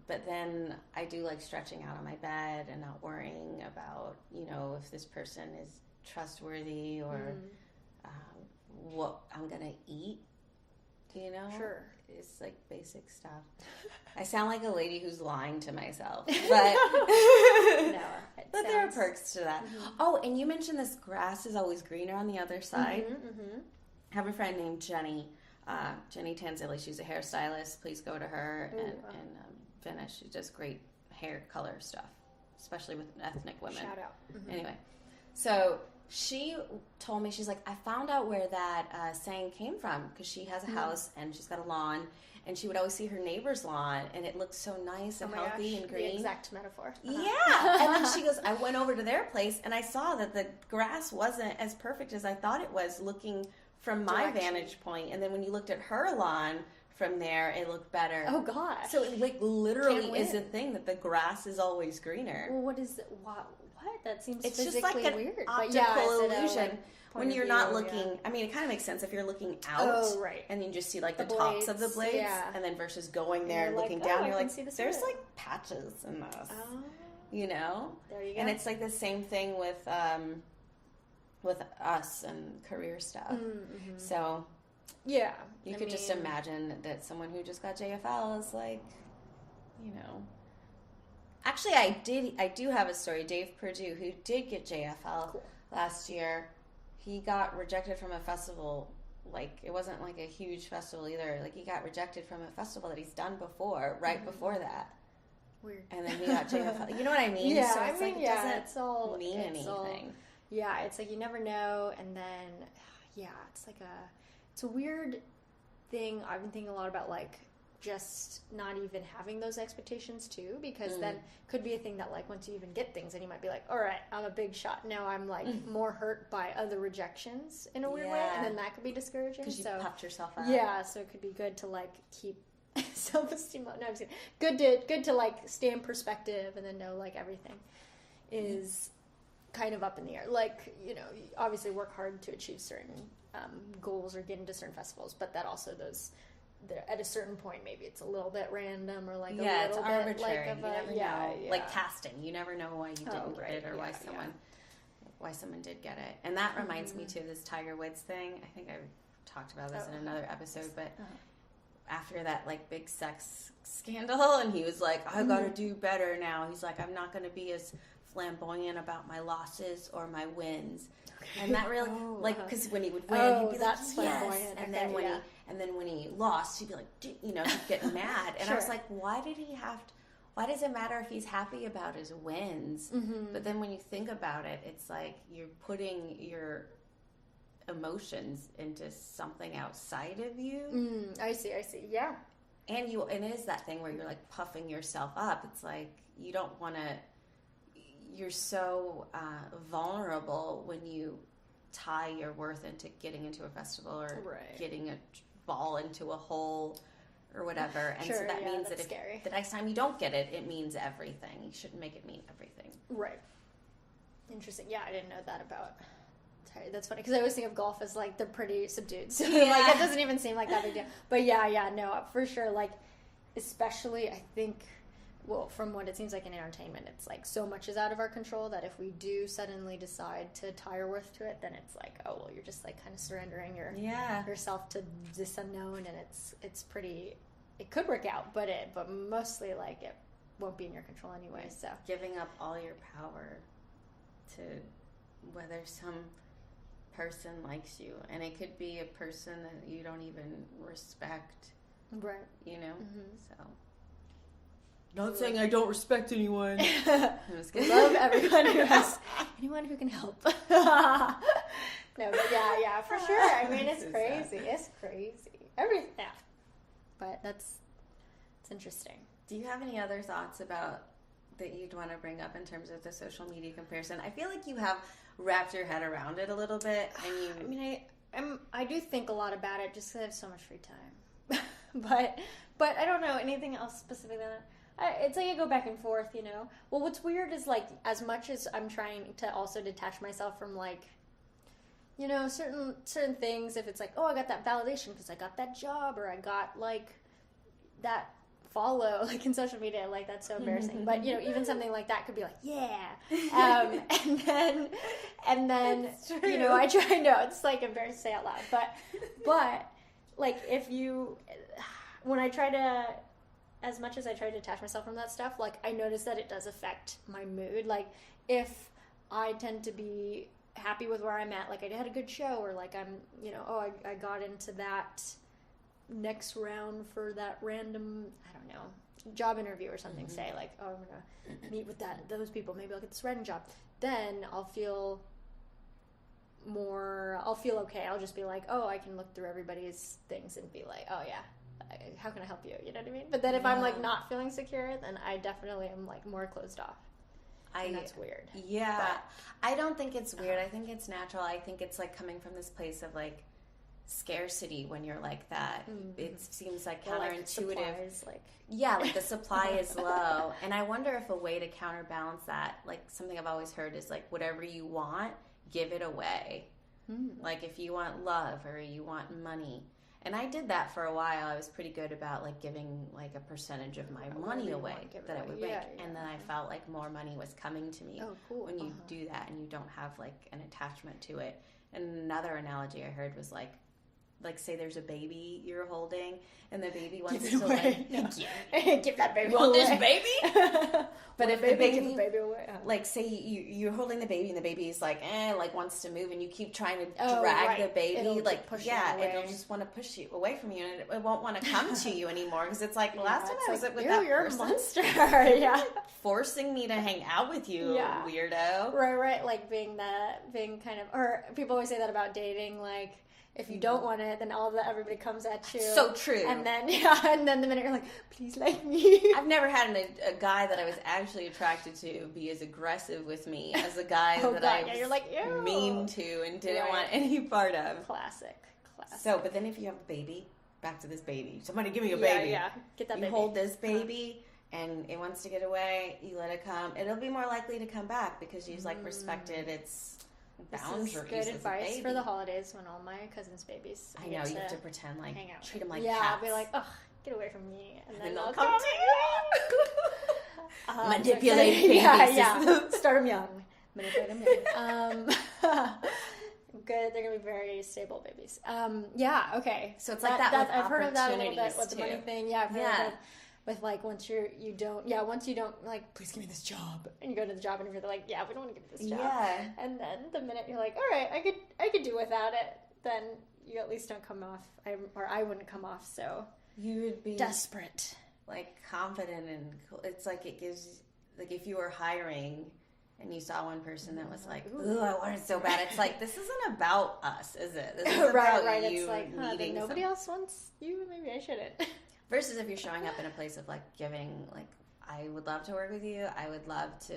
[SPEAKER 4] But then I do like stretching out on my bed and not worrying about, you know, if this person is trustworthy or what I'm going to eat, you know?
[SPEAKER 3] Sure.
[SPEAKER 4] It's like basic stuff. I sound like a lady who's lying to myself. But, but there are perks to that. Oh, and you mentioned this grass is always greener on the other side. I have a friend named Jenny Tanzilli. She's a hairstylist. Please go to her and finish. She does great hair color stuff, especially with ethnic women.
[SPEAKER 3] Shout out.
[SPEAKER 4] Anyway, so she told me, she's like, I found out where that saying came from, because she has a house and she's got a lawn, and she would always see her neighbor's lawn, and it looked so nice and healthy and green.
[SPEAKER 3] The exact metaphor.
[SPEAKER 4] Yeah. And then she goes, I went over to their place and I saw that the grass wasn't as perfect as I thought it was looking from my vantage point. And then when you looked at her lawn from there, it looked better.
[SPEAKER 3] Oh God!
[SPEAKER 4] So it like literally is a thing that the grass is always greener.
[SPEAKER 3] Well, what is what? That seems
[SPEAKER 4] it's
[SPEAKER 3] physically
[SPEAKER 4] just like an
[SPEAKER 3] weird.
[SPEAKER 4] optical illusion. When you're not looking, I mean, it kind of makes sense if you're looking out, and you just see like the tops of the blades, and then versus going there and looking down, you're like, there's like patches in this, you know.
[SPEAKER 3] There you go.
[SPEAKER 4] And it's like the same thing with us and career stuff. So.
[SPEAKER 3] Yeah.
[SPEAKER 4] You could just imagine that someone who just got JFL is like, you know. Actually, I do have a story. Dave Perdue, who did get JFL last year, he got rejected from a festival. Like, it wasn't like a huge festival either. Like, he got rejected from a festival that he's done before, before that.
[SPEAKER 3] Weird.
[SPEAKER 4] And then he got JFL. You know what I mean?
[SPEAKER 3] Yeah,
[SPEAKER 4] so it's
[SPEAKER 3] I mean,
[SPEAKER 4] like, it doesn't mean anything.
[SPEAKER 3] It's like you never know, and then, it's like it's a weird thing. I've been thinking a lot about, like, just not even having those expectations too, because then could be a thing that like once you even get things, and you might be like, all right, I'm a big shot now, I'm like more hurt by other rejections in a weird way, and then that could be discouraging
[SPEAKER 4] because you puffed yourself up.
[SPEAKER 3] So it could be good to like keep self-esteem up. No, I'm just kidding. Good to like stay in perspective and then know like everything is kind of up in the air. Like, you know, you obviously work hard to achieve certain goals or get into certain festivals, but that also at a certain point maybe it's a little bit random or like a little
[SPEAKER 4] it's
[SPEAKER 3] bit
[SPEAKER 4] arbitrary.
[SPEAKER 3] like
[SPEAKER 4] You never know.
[SPEAKER 3] Yeah.
[SPEAKER 4] Like casting, you never know why you didn't get it or why someone did get it. And that reminds me too of this Tiger Woods thing. I think I've talked about this in another episode, but after that like big sex scandal, and he was like, I gotta do better now. He's like, I'm not gonna be as flamboyant about my losses or my wins. And that really because when he would win, he'd be
[SPEAKER 3] that's
[SPEAKER 4] like, yes.
[SPEAKER 3] flamboyant.
[SPEAKER 4] And
[SPEAKER 3] Okay,
[SPEAKER 4] then when he lost, he'd be like, you know, he'd get mad. And I was like, why does it matter if he's happy about his wins? But then when you think about it, it's like you're putting your emotions into something outside of you.
[SPEAKER 3] I see. Yeah.
[SPEAKER 4] And it is that thing where you're like puffing yourself up. It's like you don't want to. You're so vulnerable when you tie your worth into getting into a festival or getting a ball into a hole or whatever. And so that means that if the next time you don't get it, it means everything. You shouldn't make it mean everything.
[SPEAKER 3] Right. Interesting. Yeah, I didn't know that about. Sorry, that's funny because I always think of golf as like they're pretty subdued, so like it doesn't even seem like that big deal. But no, for sure. Like, especially I think. Well, from what it seems like in entertainment, it's like so much is out of our control that if we do suddenly decide to tie our worth to it, then it's like, oh, well, you're just like kind of surrendering yourself to this unknown, and it's pretty. It could work out, but mostly like it won't be in your control anyway. So
[SPEAKER 4] giving up all your power to whether some person likes you, and it could be a person that you don't even respect,
[SPEAKER 3] right?
[SPEAKER 4] You know, so. Not saying I don't respect anyone.
[SPEAKER 3] I love everyone who has anyone who can help. No, but yeah, for sure. I mean, it's crazy. It's crazy. Everything. Yeah. But it's interesting.
[SPEAKER 4] Do you have any other thoughts about that you'd want to bring up in terms of the social media comparison? I feel like you have wrapped your head around it a little bit, and you.
[SPEAKER 3] I mean, I do think a lot about it just because I have so much free time. but I don't know anything else specifically than that. It's like I go back and forth, you know. Well, what's weird is like as much as I'm trying to also detach myself from like, you know, certain things. If it's like, oh, I got that validation because I got that job or I got like that follow like in social media, like that's so embarrassing. But you know, even something like that could be like, yeah, and then you know, I try. No, it's like embarrassing to say out loud, but like when I try to. As much as I try to detach myself from that stuff, like I notice that it does affect my mood. Like if I tend to be happy with where I'm at, like I had a good show, or like I'm, you know, I got into that next round for that random, I don't know, job interview or something. Say like, oh, I'm gonna meet with those people. Maybe I'll get this writing job. Then I'll feel okay. I'll just be like, oh, I can look through everybody's things and be like, oh yeah. How can I help you? You know what I mean? But then if I'm like not feeling secure, then I definitely am like more closed off. And that's weird.
[SPEAKER 4] Yeah. But, I don't think it's weird. I think it's natural. I think it's like coming from this place of like scarcity when you're like that. It seems like counterintuitive. Like the supply is low. And I wonder if a way to counterbalance that, like something I've always heard is like whatever you want, give it away. Like if you want love or you want money. And I did that for a while. I was pretty good about like giving like a percentage of my money away that I would make. And then I felt like more money was coming to me when you do that and you don't have like an attachment to it. And another analogy I heard was like say there's a baby you're holding and the baby wants to like
[SPEAKER 3] give that baby
[SPEAKER 4] away.
[SPEAKER 3] This
[SPEAKER 4] baby? But if the baby,
[SPEAKER 3] give the baby away.
[SPEAKER 4] Like say you're holding the baby and the baby's like wants to move and you keep trying to drag the baby, it'll it'll just want to push you away from you and it won't want to come to you anymore because it's like last time I was with that
[SPEAKER 3] you're
[SPEAKER 4] person,
[SPEAKER 3] a monster.
[SPEAKER 4] forcing me to hang out with you, weirdo.
[SPEAKER 3] Right, like being kind of, or people always say that about dating, like If you don't want it, then everybody comes at you.
[SPEAKER 4] So true.
[SPEAKER 3] And then the minute you're like, please like me.
[SPEAKER 4] I've never had a guy that I was actually attracted to be as aggressive with me as a guy that I was
[SPEAKER 3] you're like, ew.
[SPEAKER 4] mean to and didn't want any part of.
[SPEAKER 3] Classic.
[SPEAKER 4] So, but then if you have a baby, back to this baby. Somebody give me a baby.
[SPEAKER 3] Yeah, get that baby.
[SPEAKER 4] You hold this baby, and it wants to get away. You let it come. It'll be more likely to come back because you've respected its boundaries.
[SPEAKER 3] This is good advice for the holidays when all my cousins' babies.
[SPEAKER 4] I know, you have to pretend like, treat them like
[SPEAKER 3] cats.
[SPEAKER 4] Yeah,
[SPEAKER 3] I'll be like, oh, get away from me. And then
[SPEAKER 4] they'll
[SPEAKER 3] they'll
[SPEAKER 4] come to you. Manipulate babies.
[SPEAKER 3] Yeah. Start them young. Manipulate them young. Good. They're going to be very stable babies. Yeah, okay.
[SPEAKER 4] So it's like that with
[SPEAKER 3] I've heard of that a little bit with
[SPEAKER 4] too.
[SPEAKER 3] the money thing. Yeah, I've heard of that. With like once you don't like, please give me this job, and you go to the job interview, they're like, yeah, we don't want to give you this job.
[SPEAKER 4] Yeah.
[SPEAKER 3] And then the minute you're like, all right, I could do without it, then you at least don't come off, I wouldn't come off so
[SPEAKER 4] you would be
[SPEAKER 3] desperate,
[SPEAKER 4] like confident, and it's like it gives, like if you were hiring and you saw one person that was like, ooh, I want it so bad. It's like, this isn't about us, is it? This is about you
[SPEAKER 3] it's like,
[SPEAKER 4] needing
[SPEAKER 3] nobody else wants you, maybe I shouldn't.
[SPEAKER 4] Versus if you're showing up in a place of like giving, like, I would love to work with you. I would love to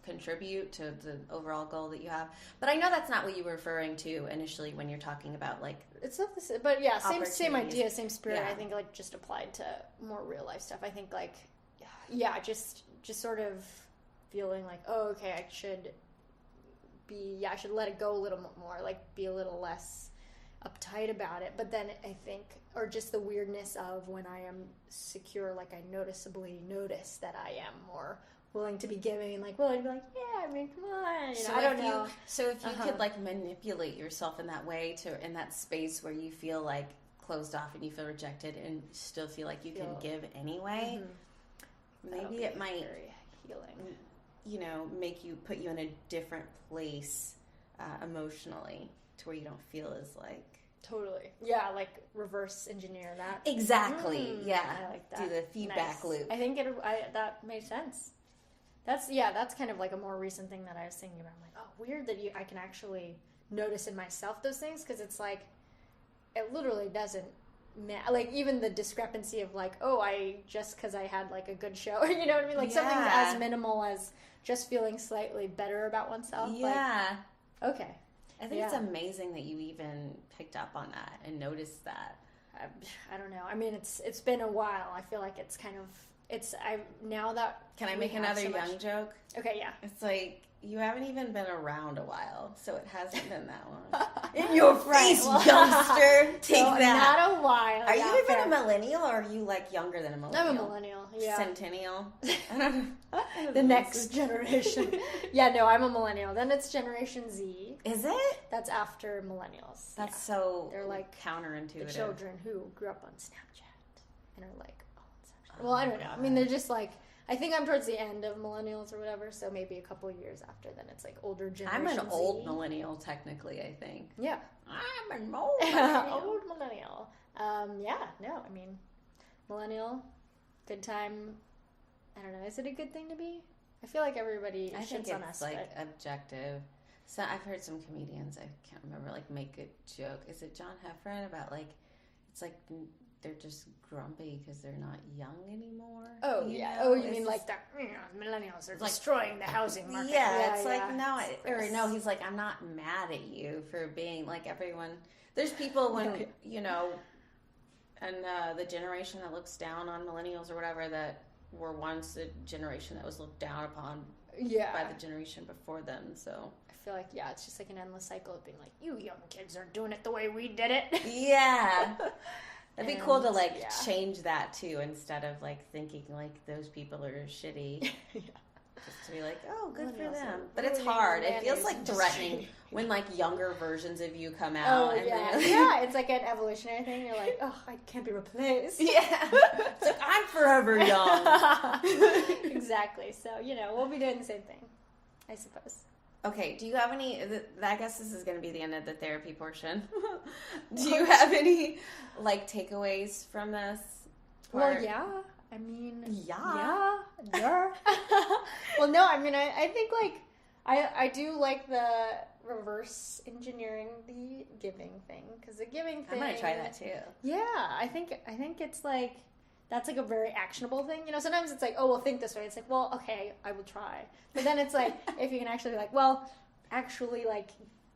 [SPEAKER 4] contribute to the overall goal that you have. But I know that's not what you were referring to initially when you're talking about like.
[SPEAKER 3] It's not the same, but yeah, same idea, same spirit.
[SPEAKER 4] Yeah.
[SPEAKER 3] I think like just applied to more real life stuff. I think like, yeah, just sort of feeling like, oh, okay, I should let it go a little more, like be a little less uptight about it. But then I think, or just the weirdness of when I am secure, like I noticeably notice that I am more willing to be giving, like willing to be like, yeah, I mean, come on,
[SPEAKER 4] so
[SPEAKER 3] I don't know.
[SPEAKER 4] So if you could like manipulate yourself in that way, in that space where you feel like closed off and you feel rejected and still feel like you can give anyway, maybe it might
[SPEAKER 3] very healing.
[SPEAKER 4] You know, put you in a different place emotionally to where you don't feel as like.
[SPEAKER 3] Totally. Yeah, like reverse engineer that.
[SPEAKER 4] Exactly. Yeah.
[SPEAKER 3] I like that.
[SPEAKER 4] Do the feedback loop.
[SPEAKER 3] I think that made sense. That's kind of like a more recent thing that I was thinking about. I'm like, oh, weird that I can actually notice in myself those things, because it's like, it literally doesn't matter. Like even the discrepancy of like, oh, just because I had like a good show, you know what I mean? Like something as minimal as just feeling slightly better about oneself.
[SPEAKER 4] Yeah.
[SPEAKER 3] Like, okay.
[SPEAKER 4] I think it's amazing that you even picked up on that and noticed that.
[SPEAKER 3] I don't know. I mean, it's been a while. I feel like it's kind of, now that.
[SPEAKER 4] Can I make another young joke?
[SPEAKER 3] Okay, yeah.
[SPEAKER 4] It's like, you haven't even been around a while, so it hasn't been that long. In your face, youngster! Take that.
[SPEAKER 3] Not a while.
[SPEAKER 4] Are you even a millennial, or are you like younger than a millennial?
[SPEAKER 3] I'm a millennial, yeah.
[SPEAKER 4] Centennial? I don't know.
[SPEAKER 3] The next generation. Yeah, no, I'm a millennial. Then it's Generation Z.
[SPEAKER 4] Is it?
[SPEAKER 3] That's after millennials.
[SPEAKER 4] That's so
[SPEAKER 3] they're like
[SPEAKER 4] counterintuitive.
[SPEAKER 3] The children who grew up on Snapchat and are like, oh, Snapchat. Well, I don't know. I mean, they're just like, I think I'm towards the end of millennials or whatever, so maybe a couple of years after, then it's like older generation.
[SPEAKER 4] I'm an old millennial, technically, I think.
[SPEAKER 3] Yeah.
[SPEAKER 4] I'm an old millennial.
[SPEAKER 3] Old millennial. I mean, millennial, good time. I don't know, is it a good thing to be? I feel like everybody shits on us.
[SPEAKER 4] Like objective. So I've heard some comedians, I can't remember, like make a joke. Is it John Heffron about like, it's like they're just grumpy because they're not young anymore.
[SPEAKER 3] Oh, yeah. Oh, you mean like the millennials are destroying the housing market.
[SPEAKER 4] Yeah, it's like, no, he's like, I'm not mad at you for being like everyone. There's people when, you know, and the generation that looks down on millennials or whatever that were once the generation that was looked down upon by the generation before them, so.
[SPEAKER 3] I feel like, it's just like an endless cycle of being like, you young kids aren't doing it the way we did it.
[SPEAKER 4] Yeah. It'd be cool to like change that too, instead of like thinking like those people are shitty. Just to be like, oh, good for them. But it's hard. It feels like threatening when like younger versions of you come out.
[SPEAKER 3] Oh, yeah. It's like an evolutionary thing. You're like, oh, I can't be replaced.
[SPEAKER 4] Yeah. It's like, I'm forever young.
[SPEAKER 3] Exactly. So, we'll be doing the same thing, I suppose.
[SPEAKER 4] Okay, do you have any, I guess this is going to be the end of the therapy portion. Do you have any, like, takeaways from this part?
[SPEAKER 3] Well, yeah. I mean.
[SPEAKER 4] Yeah.
[SPEAKER 3] Well, no, I mean, I think, like, I do like reverse engineering the giving thing, because the giving thing,
[SPEAKER 4] I'm gonna try that too.
[SPEAKER 3] Yeah, I think it's like, that's like a very actionable thing. You know, sometimes it's like, oh, well, think this way. It's like, well, okay, I will try. But then it's like, if you can actually be like, well, actually like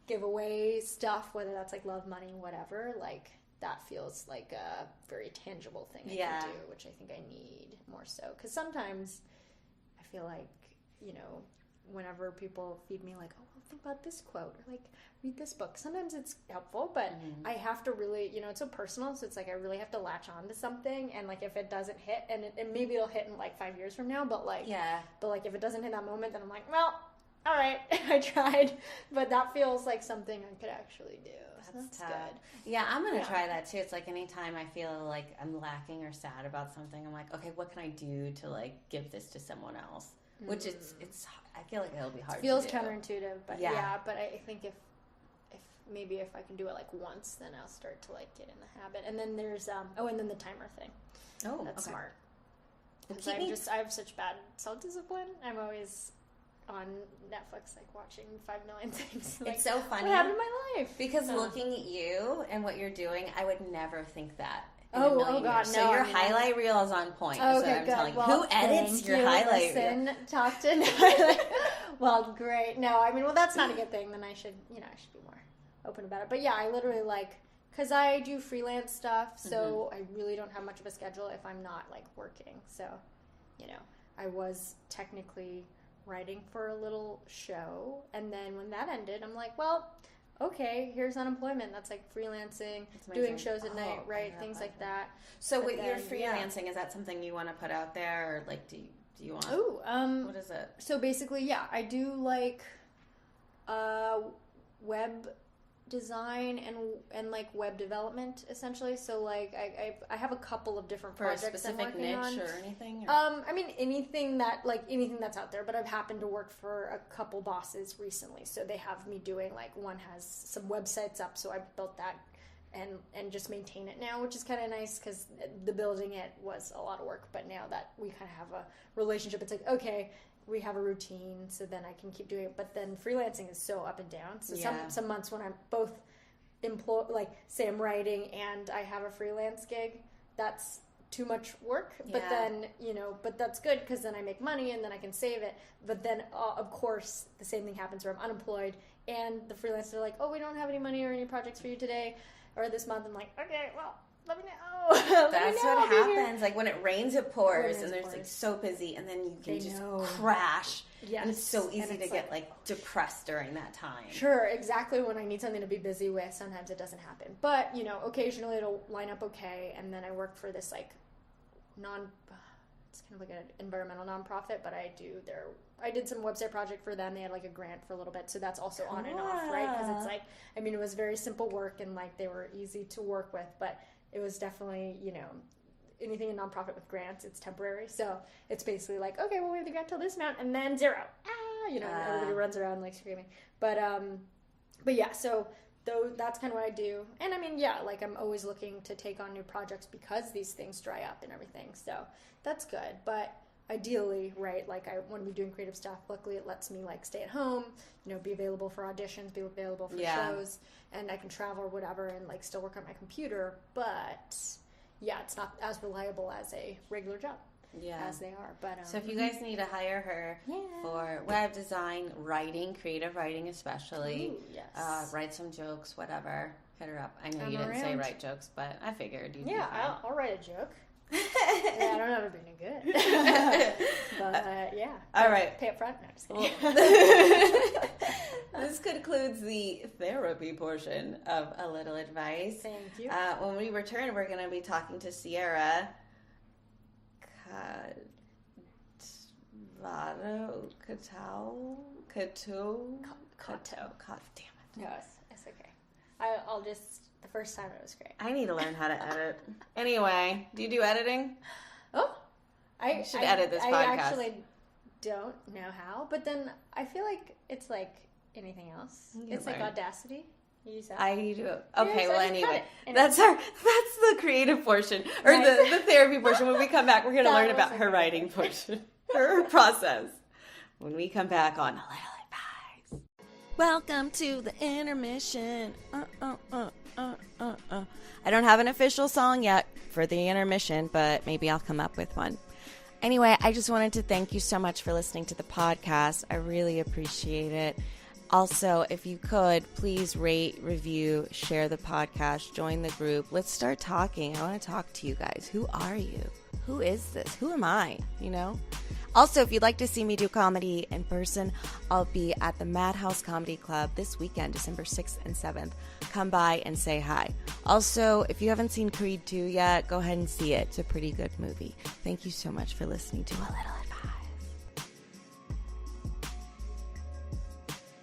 [SPEAKER 3] give away stuff, whether that's like love, money, whatever, like that feels like a very tangible thing I can do, which I think I need more so. Because sometimes I feel like, you know, whenever people feed me like, oh, well, think about this quote, or like read this book, sometimes it's helpful, but I have to really, you know, it's so personal, so it's like I really have to latch on to something, and like if it doesn't hit, and maybe it'll hit in like 5 years from now, but like if it doesn't hit that moment, then I'm like, well, all right, I tried, but that feels like something I could actually do. That's
[SPEAKER 4] tough.
[SPEAKER 3] Good.
[SPEAKER 4] Yeah, I'm gonna try that too. It's like anytime I feel like I'm lacking or sad about something, I'm like, okay, what can I do to like give this to someone else? Which it's I feel like it'll be hard.
[SPEAKER 3] It feels
[SPEAKER 4] to do.
[SPEAKER 3] counterintuitive, but but I think if I can do it like once, then I'll start to like get in the habit. And then there's and then the timer thing. Oh, that's smart. Because I have such bad self-discipline. I'm always on Netflix like watching 5 million things. Like,
[SPEAKER 4] it's so funny.
[SPEAKER 3] What happened in my life?
[SPEAKER 4] Because looking at you and what you're doing, I would never think that.
[SPEAKER 3] Oh God,
[SPEAKER 4] years.
[SPEAKER 3] no!
[SPEAKER 4] So your highlight reel is on point.
[SPEAKER 3] Okay,
[SPEAKER 4] so I'm
[SPEAKER 3] good.
[SPEAKER 4] telling you.
[SPEAKER 3] Well,
[SPEAKER 4] who edits your highlight reel?
[SPEAKER 3] Talk to. Well, great. No, I mean, well, that's not a good thing. Then I should be more open about it. But yeah, I literally because I do freelance stuff, so I really don't have much of a schedule if I'm not like working. So, you know, I was technically writing for a little show, and then when that ended, I'm like, well, okay, here's unemployment. That's like freelancing, doing shows at night, right? Things like that.
[SPEAKER 4] So with your freelancing, is that something you want to put out there, or like do you want? What is it?
[SPEAKER 3] So basically, I do like web design and like web development essentially. So like I have a couple of different projects
[SPEAKER 4] for a specific
[SPEAKER 3] I'm
[SPEAKER 4] niche
[SPEAKER 3] on.
[SPEAKER 4] or anything. Or?
[SPEAKER 3] I mean anything that's out there. But I've happened to work for a couple bosses recently, so they have me doing like one has some websites up, so I built that and just maintain it now, which is kind of nice because the building it was a lot of work. But now that we kind of have a relationship, it's like okay. We have a routine, so then I can keep doing it. But then freelancing is so up and down. So some months when I'm both like say I'm writing and I have a freelance gig, that's too much work. But then, but that's good because then I make money and then I can save it. But then, of course, the same thing happens where I'm unemployed and the freelancers are like, oh, we don't have any money or any projects for you today or this month. I'm like, okay, well, let me know.
[SPEAKER 4] That's what happens. Like when it rains, it pours, and there's like so busy, and then you can just crash. Yes. And it's so easy to get like depressed during that time.
[SPEAKER 3] Sure, exactly. When I need something to be busy with, sometimes it doesn't happen. But occasionally it'll line up okay. And then I work for this like it's kind of like an environmental nonprofit, but I did some website project for them. They had like a grant for a little bit, so that's also on and off, right? Because it's like, I mean, it was very simple work and like they were easy to work with, but it was definitely, anything in nonprofit with grants, it's temporary. So it's basically like, okay, well, we have the grant till this amount and then zero. Everybody runs around like screaming. But yeah, so that's kind of what I do. And I mean, like I'm always looking to take on new projects because these things dry up and everything. So that's good. But ideally, right, like I want to be doing creative stuff. Luckily, it lets me like stay at home, be available for auditions, be available for shows, and I can travel or whatever and like still work on my computer. But yeah, it's not as reliable as a regular job. As they are. But
[SPEAKER 4] so if you guys need to hire her for web design, writing, creative writing especially, write some jokes, whatever, hit her up. I know you didn't say write jokes, but I figured you'd be fine.
[SPEAKER 3] I'll write a joke. I don't know if it'd be any good. But
[SPEAKER 4] all right.
[SPEAKER 3] Pay up front? No, just kidding.
[SPEAKER 4] This concludes the therapy portion of A Little Advice.
[SPEAKER 3] Thank you.
[SPEAKER 4] When we return, we're going to be talking to Sierra Katow. God damn it.
[SPEAKER 3] No, it's okay. I'll just, the first time it was great.
[SPEAKER 4] I need to learn how to edit. Anyway, do you do editing?
[SPEAKER 3] Oh,
[SPEAKER 4] I should edit this podcast.
[SPEAKER 3] I actually don't know how, but then I feel like it's like anything else. It's like Audacity. You use that?
[SPEAKER 4] I do. Okay, well, anyway, that's the creative portion, or the therapy portion. When we come back, we're going to learn about her writing portion, her process. When we come back on A Little Advice.
[SPEAKER 2] Welcome to the intermission. I don't have an official song yet for the intermission, but maybe I'll come up with one. Anyway, I just wanted to thank you so much for listening to the podcast. I really appreciate it. Also, if you could, please rate, review, share the podcast, join the group. Let's start talking. I want to talk to you guys. Who are you? Who is this? Who am I? You know? Also, if you'd like to see me do comedy in person, I'll be at the Madhouse Comedy Club this weekend, December 6th and 7th. Come by and say hi. Also, if you haven't seen Creed 2 yet, go ahead and see it. It's a pretty good movie. Thank you so much for listening to A Little Advice.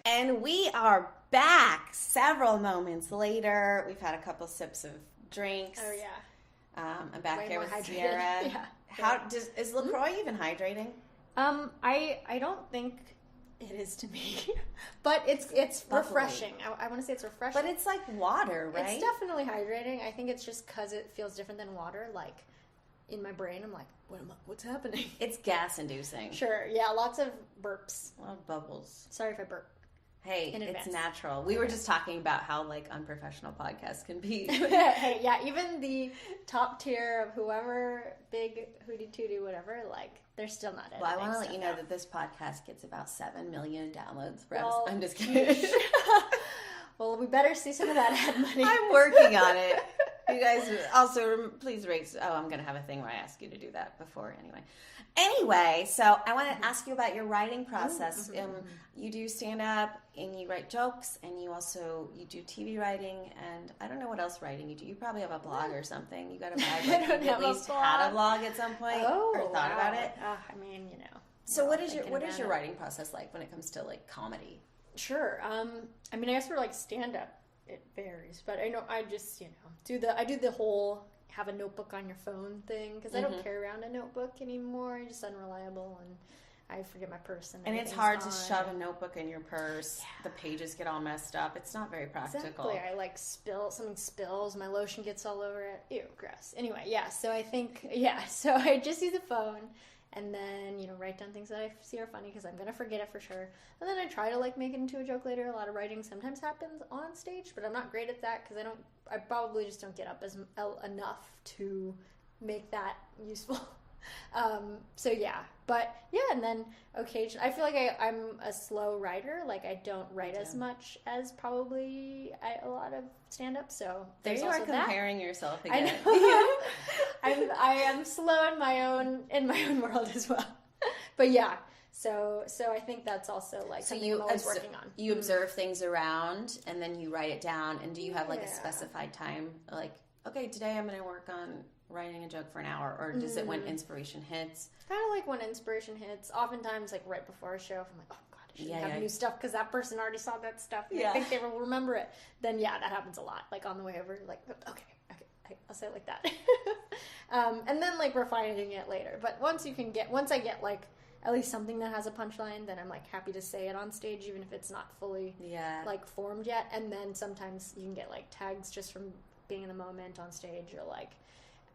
[SPEAKER 4] And we are back several moments later. We've had a couple sips of drinks.
[SPEAKER 3] Oh, yeah.
[SPEAKER 4] I'm back
[SPEAKER 3] Way
[SPEAKER 4] here
[SPEAKER 3] more
[SPEAKER 4] with
[SPEAKER 3] hydrated.
[SPEAKER 4] Sierra.
[SPEAKER 3] Yeah.
[SPEAKER 4] Is LaCroix even hydrating?
[SPEAKER 3] I don't think it is to me, but it's refreshing. I want to say it's refreshing.
[SPEAKER 4] But it's like water, right?
[SPEAKER 3] It's definitely hydrating. I think it's just because it feels different than water. Like, in my brain, I'm like, what's happening?
[SPEAKER 4] It's gas-inducing.
[SPEAKER 3] Sure, yeah, lots of burps.
[SPEAKER 4] A lot of bubbles.
[SPEAKER 3] Sorry if I burp.
[SPEAKER 4] Hey, it's natural. We were just talking about how, like, unprofessional podcasts can be.
[SPEAKER 3] Hey, yeah, even the top tier of whoever, big hootie tootie, whatever, like, they're still not editing.
[SPEAKER 4] Well, I want to let you know
[SPEAKER 3] out.
[SPEAKER 4] that this podcast gets about 7 million downloads.
[SPEAKER 3] Well,
[SPEAKER 4] I'm just kidding.
[SPEAKER 3] Well, we better see some of that ad money.
[SPEAKER 4] I'm working on it. You guys also please rate. Oh, I'm going to have a thing where I ask you to do that before Anyway, so I want to ask you about your writing process. You do stand up and you write jokes, and you do TV writing, and I don't know what else writing you do. You probably have a blog or something. You got to at least had a blog at some point or thought about it.
[SPEAKER 3] I mean, you know.
[SPEAKER 4] So what is your writing process like when it comes to like comedy?
[SPEAKER 3] Sure. I mean, I guess for like stand up, it varies, but I know I just do the whole have a notebook on your phone thing because I don't carry around a notebook anymore. I'm just unreliable and I forget my purse and
[SPEAKER 4] it's hard to shove a notebook in your purse. Yeah. The pages get all messed up. It's not very practical.
[SPEAKER 3] Exactly. I like something spills, my lotion gets all over it. Ew, gross. Anyway, yeah. So I think so I just use a phone. And then, write down things that I see are funny because I'm going to forget it for sure. And then I try to, make it into a joke later. A lot of writing sometimes happens on stage, but I'm not great at that because I probably just don't get up enough to make that useful. So, yeah. But, yeah, and then occasionally, I feel like I'm a slow writer. Like, I don't write as much as probably a lot of stand-up, so
[SPEAKER 4] there you are comparing yourself again.
[SPEAKER 3] I know. I am slow in my own world as well. But, yeah. So I think that's also, something I'm always working on.
[SPEAKER 4] You observe things around, and then you write it down, and do you have, a specified time? Like, okay, today I'm going to work on writing a joke for an hour, or does it when inspiration hits?
[SPEAKER 3] Kind of like when inspiration hits. Oftentimes, right before a show, if I'm like, oh god, I should have new stuff because that person already saw that stuff. And I think they will remember it. Then that happens a lot. On the way over, okay, I'll say it like that. And then refining it later. But once I get at least something that has a punchline, then I'm happy to say it on stage, even if it's not fully formed yet. And then sometimes you can get tags just from being in the moment on stage, or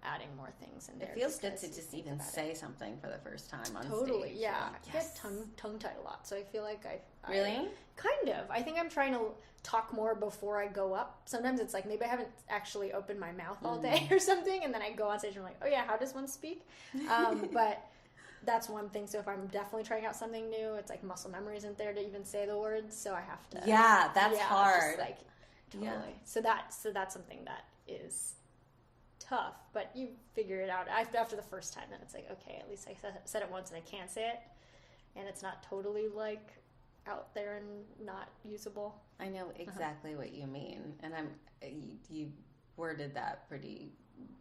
[SPEAKER 3] adding more things in there.
[SPEAKER 4] It feels good to just even say something for the first time on stage.
[SPEAKER 3] Totally, yeah. I get tongue-tied a lot, so I feel like I
[SPEAKER 4] Really?
[SPEAKER 3] Kind of. I think I'm trying to talk more before I go up. Sometimes it's maybe I haven't actually opened my mouth all day or something, and then I go on stage and I'm like, oh yeah, how does one speak? But that's one thing. So if I'm definitely trying out something new, it's muscle memory isn't there to even say the words, so I have to.
[SPEAKER 4] Yeah, that's hard.
[SPEAKER 3] Totally. Yeah. So that's something that is tough, but you figure it out after the first time. Then it's okay, at least I said it once and I can say it, and it's not totally out there and not usable.
[SPEAKER 4] I know exactly what you mean, and you worded that pretty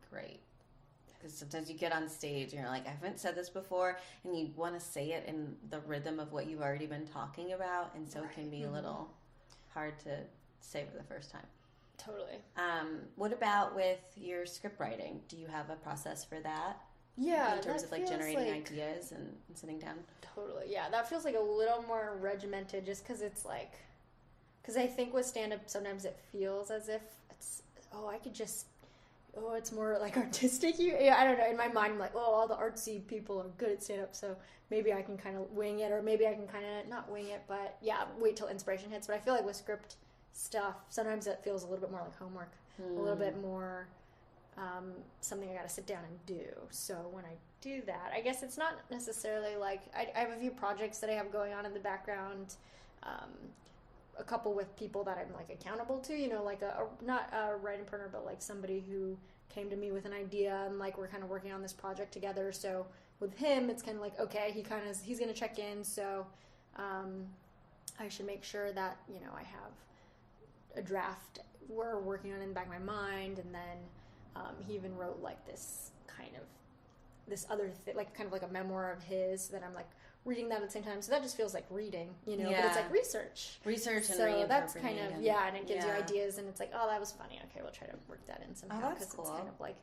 [SPEAKER 4] great. Because sometimes you get on stage and you're like, I haven't said this before, and you want to say it in the rhythm of what you've already been talking about, and so it can be a little hard to say for the first time.
[SPEAKER 3] Totally.
[SPEAKER 4] What about with your script writing? Do you have a process for that?
[SPEAKER 3] Yeah.
[SPEAKER 4] In terms of generating ideas and sitting down?
[SPEAKER 3] Totally. Yeah. That feels a little more regimented just because it's because I think with stand-up sometimes it feels as if it's, I could just oh, it's more like artistic. Yeah, I don't know. In my mind, I'm like, oh, all the artsy people are good at stand-up, so maybe I can kind of wing it, or maybe I can kind of not wing it, but yeah, wait till inspiration hits. But I feel like with script stuff, sometimes it feels a little bit more like homework, a little bit more something I got to sit down and do. So when I do that, I guess it's not necessarily like I have a few projects that I have going on in the background. A couple with people that I'm like accountable to, you know, like not a writing partner, but like somebody who came to me with an idea, and like we're kind of working on this project together. So with him, it's kind of like, okay, he's going to check in. So I should make sure that, you know, I have a draft we're working on in the back of my mind. And then he even wrote like this other thing, like kind of like a memoir of his that I'm like reading that at the same time. So that just feels like reading, you know, but it's like research
[SPEAKER 4] and
[SPEAKER 3] so that's kind of, and it gives you ideas, and it's like, oh, that was funny. Okay, we'll try to work that in somehow, because it's kind of like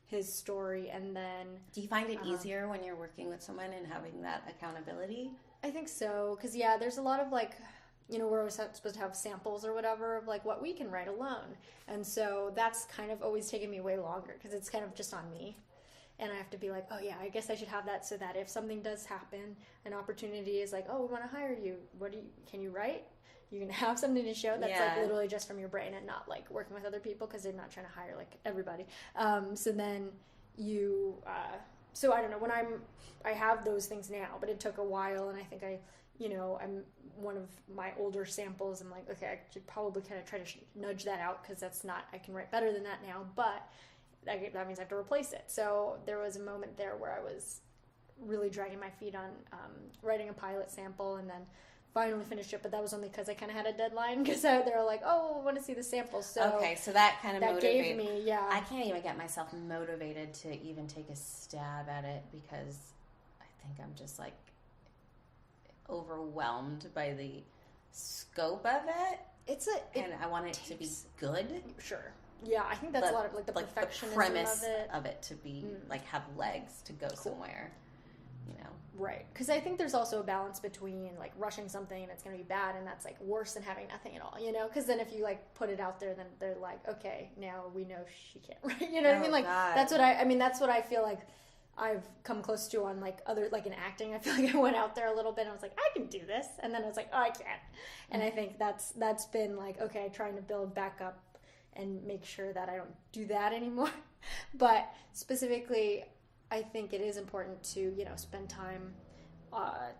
[SPEAKER 3] his story. And then
[SPEAKER 4] do you find it easier when you're working with someone and having that accountability?
[SPEAKER 3] I think so, because there's a lot of like, you know, we're always supposed to have samples or whatever of like what we can write alone, and so that's kind of always taken me way longer, because it's kind of just on me. And I have to be like, oh yeah, I guess I should have that, so that if something does happen, an opportunity is like, oh, we want to hire you. Can you write? You can have something to show that's like literally just from your brain, and not like working with other people, because they're not trying to hire like everybody. So then so I don't know, I have those things now, but it took a while, and I think I'm one of my older samples. I'm like, okay, I should probably kind of try to nudge that out, because I can write better than that now, but that means I have to replace it. So there was a moment there where I was really dragging my feet on writing a pilot sample, and then finally finished it. But that was only because I kind of had a deadline, because they were like, oh, I want to see the sample. So
[SPEAKER 4] okay, so that kind of
[SPEAKER 3] motivated me.
[SPEAKER 4] I can't even get myself motivated to even take a stab at it, because I think I'm just like overwhelmed by the scope of it. And I want it to be good.
[SPEAKER 3] Sure. Yeah, I think that's a lot of like the perfectionism
[SPEAKER 4] the premise
[SPEAKER 3] of
[SPEAKER 4] it to be like have legs to go somewhere, you know.
[SPEAKER 3] Right, because I think there's also a balance between like rushing something and it's going to be bad, and that's like worse than having nothing at all, you know. Because then if you like put it out there, then they're like, okay, now we know she can't write. You know what I mean? Like
[SPEAKER 4] God.
[SPEAKER 3] that's what I feel like I've come close to on like other, like in acting. I feel like I went out there a little bit and I was like, I can do this, and then I was like, oh, I can't. And I think that's been like, okay, trying to build back up and make sure that I don't do that anymore. But specifically, I think it is important to, you know, spend time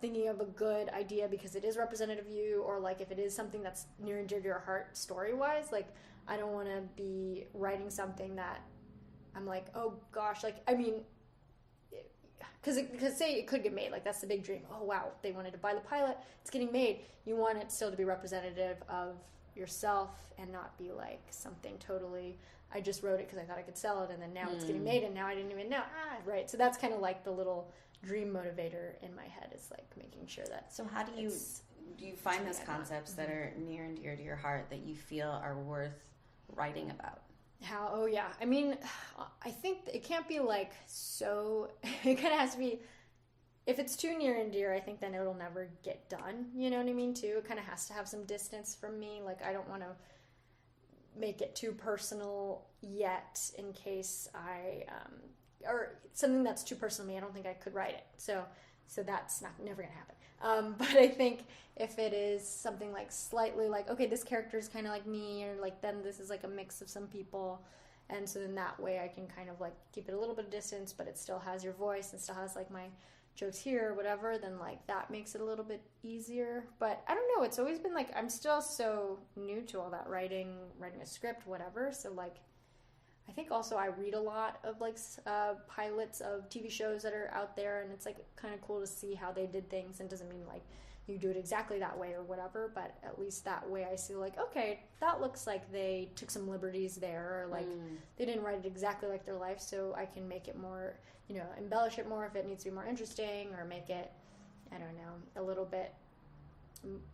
[SPEAKER 3] thinking of a good idea, because it is representative of you, or like if it is something that's near and dear to your heart story-wise. Like, I don't want to be writing something that I'm like, oh gosh, like, I mean, because say it could get made, like that's the big dream. Oh wow, they wanted to buy the pilot, it's getting made. You want it still to be representative of yourself, and not be like something totally, I just wrote it because I thought I could sell it, and then now it's getting made, and now I didn't even know. Right. So that's kind of like the little dream motivator in my head, is like making sure that.
[SPEAKER 4] So how do you find those concepts that are near and dear to your heart that you feel are worth writing about?
[SPEAKER 3] How? Oh yeah. I mean, I think it can't be like so. It kind of has to be. If it's too near and dear, I think then it'll never get done. You know what I mean? Too. It kind of has to have some distance from me. Like, I don't want to make it too personal yet, in case or something that's too personal to me. I don't think I could write it. So that's never gonna happen. But I think if it is something like slightly like, okay, this character is kind of like me, or like then this is like a mix of some people, and so then that way I can kind of like keep it a little bit of distance, but it still has your voice and still has like my jokes here or whatever, then like that makes it a little bit easier. But I don't know, it's always been like, I'm still so new to all that writing a script, whatever. So like, I think also I read a lot of like pilots of TV shows that are out there, and it's like kind of cool to see how they did things. And doesn't mean like you do it exactly that way or whatever, but at least that way I see like, okay, that looks like they took some liberties there, or like they didn't write it exactly like their life, so I can make it more, you know, embellish it more if it needs to be more interesting, or make it, I don't know, a little bit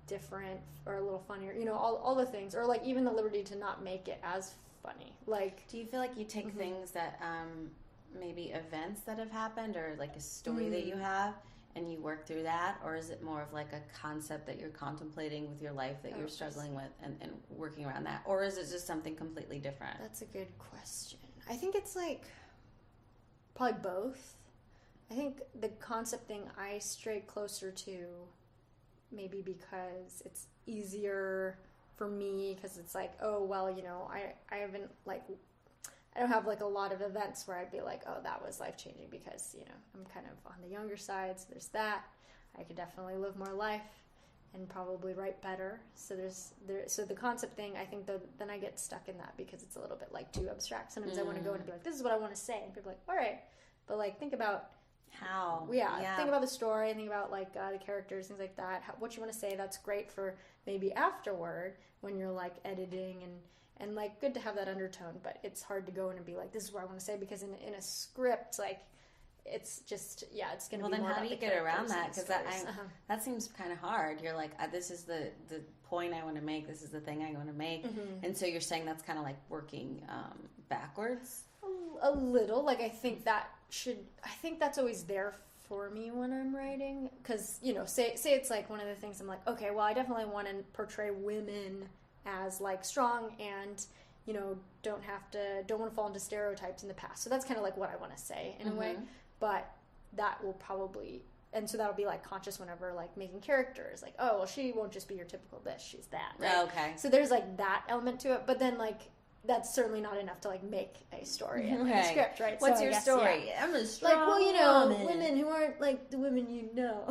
[SPEAKER 3] different or a little funnier, you know, all the things, or like even the liberty to not make it as funny. Like,
[SPEAKER 4] do you feel like you take things that maybe events that have happened, or like a story that you have, and you work through that, or is it more of like a concept that you're contemplating with your life that you're struggling with, and working around that, or is it just something completely different?
[SPEAKER 3] That's a good question. I think it's like probably both. I think the concept thing I stray closer to maybe because it's easier for me, because it's like, oh, well, you know, I haven't, like, I don't have, like, a lot of events where I'd be like, oh, that was life-changing, because, you know, I'm kind of on the younger side, so there's that. I could definitely live more life and probably write better. So so the concept thing, I think, then I get stuck in that because it's a little bit, like, too abstract. Sometimes I want to go in and be like, this is what I want to say, and people are like, all right, but, like, think about
[SPEAKER 4] how.
[SPEAKER 3] Yeah, think about the story, think about, like, the characters, things like that. What you want to say, that's great for maybe afterward when you're, like, editing and like, good to have that undertone, but it's hard to go in and be like, this is what I want to say, because in a script, like, it's just, it's going to be more about the characters. Well, then how do you get around that?
[SPEAKER 4] Because that seems kind of hard. You're like, this is the point I want to make, this is the thing I want to make, and so you're saying that's kind of like working backwards?
[SPEAKER 3] A little. Like, I think that's always there for me when I'm writing, because, you know, say it's like one of the things I'm like, okay, well, I definitely want to portray women as, like, strong and, you know, don't want to fall into stereotypes in the past. So that's kind of like what I want to say in a way, but that will probably, and so that'll be, like, conscious whenever, like, making characters, like, oh, well, she won't just be your typical this, she's that, right?
[SPEAKER 4] Okay.
[SPEAKER 3] So there's, like, that element to it, but then, like, that's certainly not enough to, like, make a story and like, a script, right?
[SPEAKER 4] What's your story?
[SPEAKER 3] Yeah.
[SPEAKER 4] I'm a strong
[SPEAKER 3] like, well, you know,
[SPEAKER 4] woman.
[SPEAKER 3] Women who aren't like the women you know.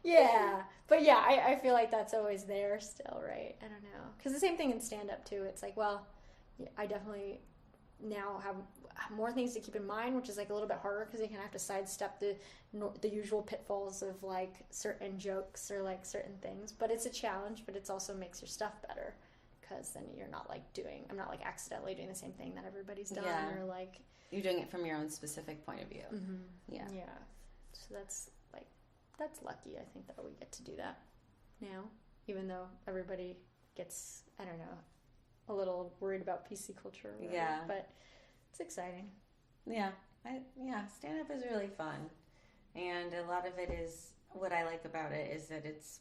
[SPEAKER 3] Yeah, but yeah, I feel like that's always there still, right? I don't know, because the same thing in stand-up too. It's like, well, I definitely now have more things to keep in mind, which is, like, a little bit harder because you can have to sidestep the usual pitfalls of, like, certain jokes or, like, certain things. But it's a challenge, but it also makes your stuff better. Because then you're not, like, I'm not, like, accidentally doing the same thing that everybody's done, or, like...
[SPEAKER 4] You're doing it from your own specific point of view.
[SPEAKER 3] Mm-hmm.
[SPEAKER 4] Yeah.
[SPEAKER 3] Yeah. So that's lucky, I think, that we get to do that now, even though everybody gets, I don't know, a little worried about PC culture or whatever,
[SPEAKER 4] yeah.
[SPEAKER 3] But it's exciting.
[SPEAKER 4] Yeah. Stand-up is really fun. And a lot of it is, what I like about it is that it's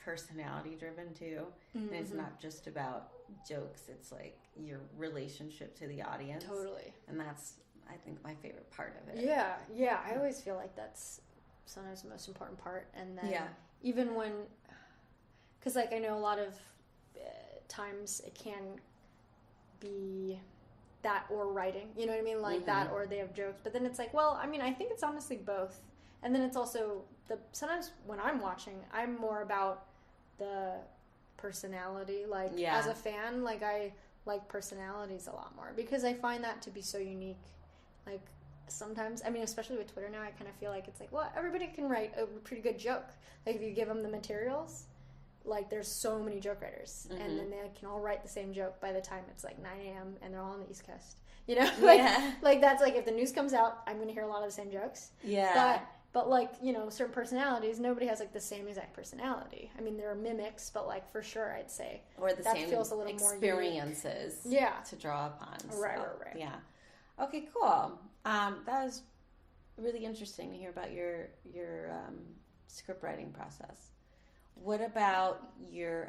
[SPEAKER 4] personality driven too, and it's not just about jokes, it's like your relationship to the audience.
[SPEAKER 3] Totally.
[SPEAKER 4] And that's, I think, my favorite part of it.
[SPEAKER 3] Yeah, I always feel like that's sometimes the most important part. And then even when, because, like, I know a lot of times it can be that or writing, you know what I mean, like that or they have jokes, but then it's like, well, I mean, I think it's honestly both. And then it's also sometimes when I'm watching, I'm more about the personality, like, as a fan, like, I like personalities a lot more because I find that to be so unique. Like, sometimes, I mean, especially with Twitter now, I kind of feel like it's like, well, everybody can write a pretty good joke. Like, if you give them the materials, like, there's so many joke writers, and then they can all write the same joke by the time it's like 9 a.m. and they're all on the East Coast. You know, like that's like, if the news comes out, I'm going to hear a lot of the same jokes.
[SPEAKER 4] Yeah.
[SPEAKER 3] But, like, you know, certain personalities, nobody has, like, the same exact personality. I mean, there are mimics, but, like, for sure, I'd say.
[SPEAKER 4] Or the
[SPEAKER 3] that
[SPEAKER 4] same
[SPEAKER 3] feels a little
[SPEAKER 4] experiences
[SPEAKER 3] more
[SPEAKER 4] to draw upon. So,
[SPEAKER 3] right.
[SPEAKER 4] Yeah. Okay, cool. That was really interesting to hear about your script writing process. What about your,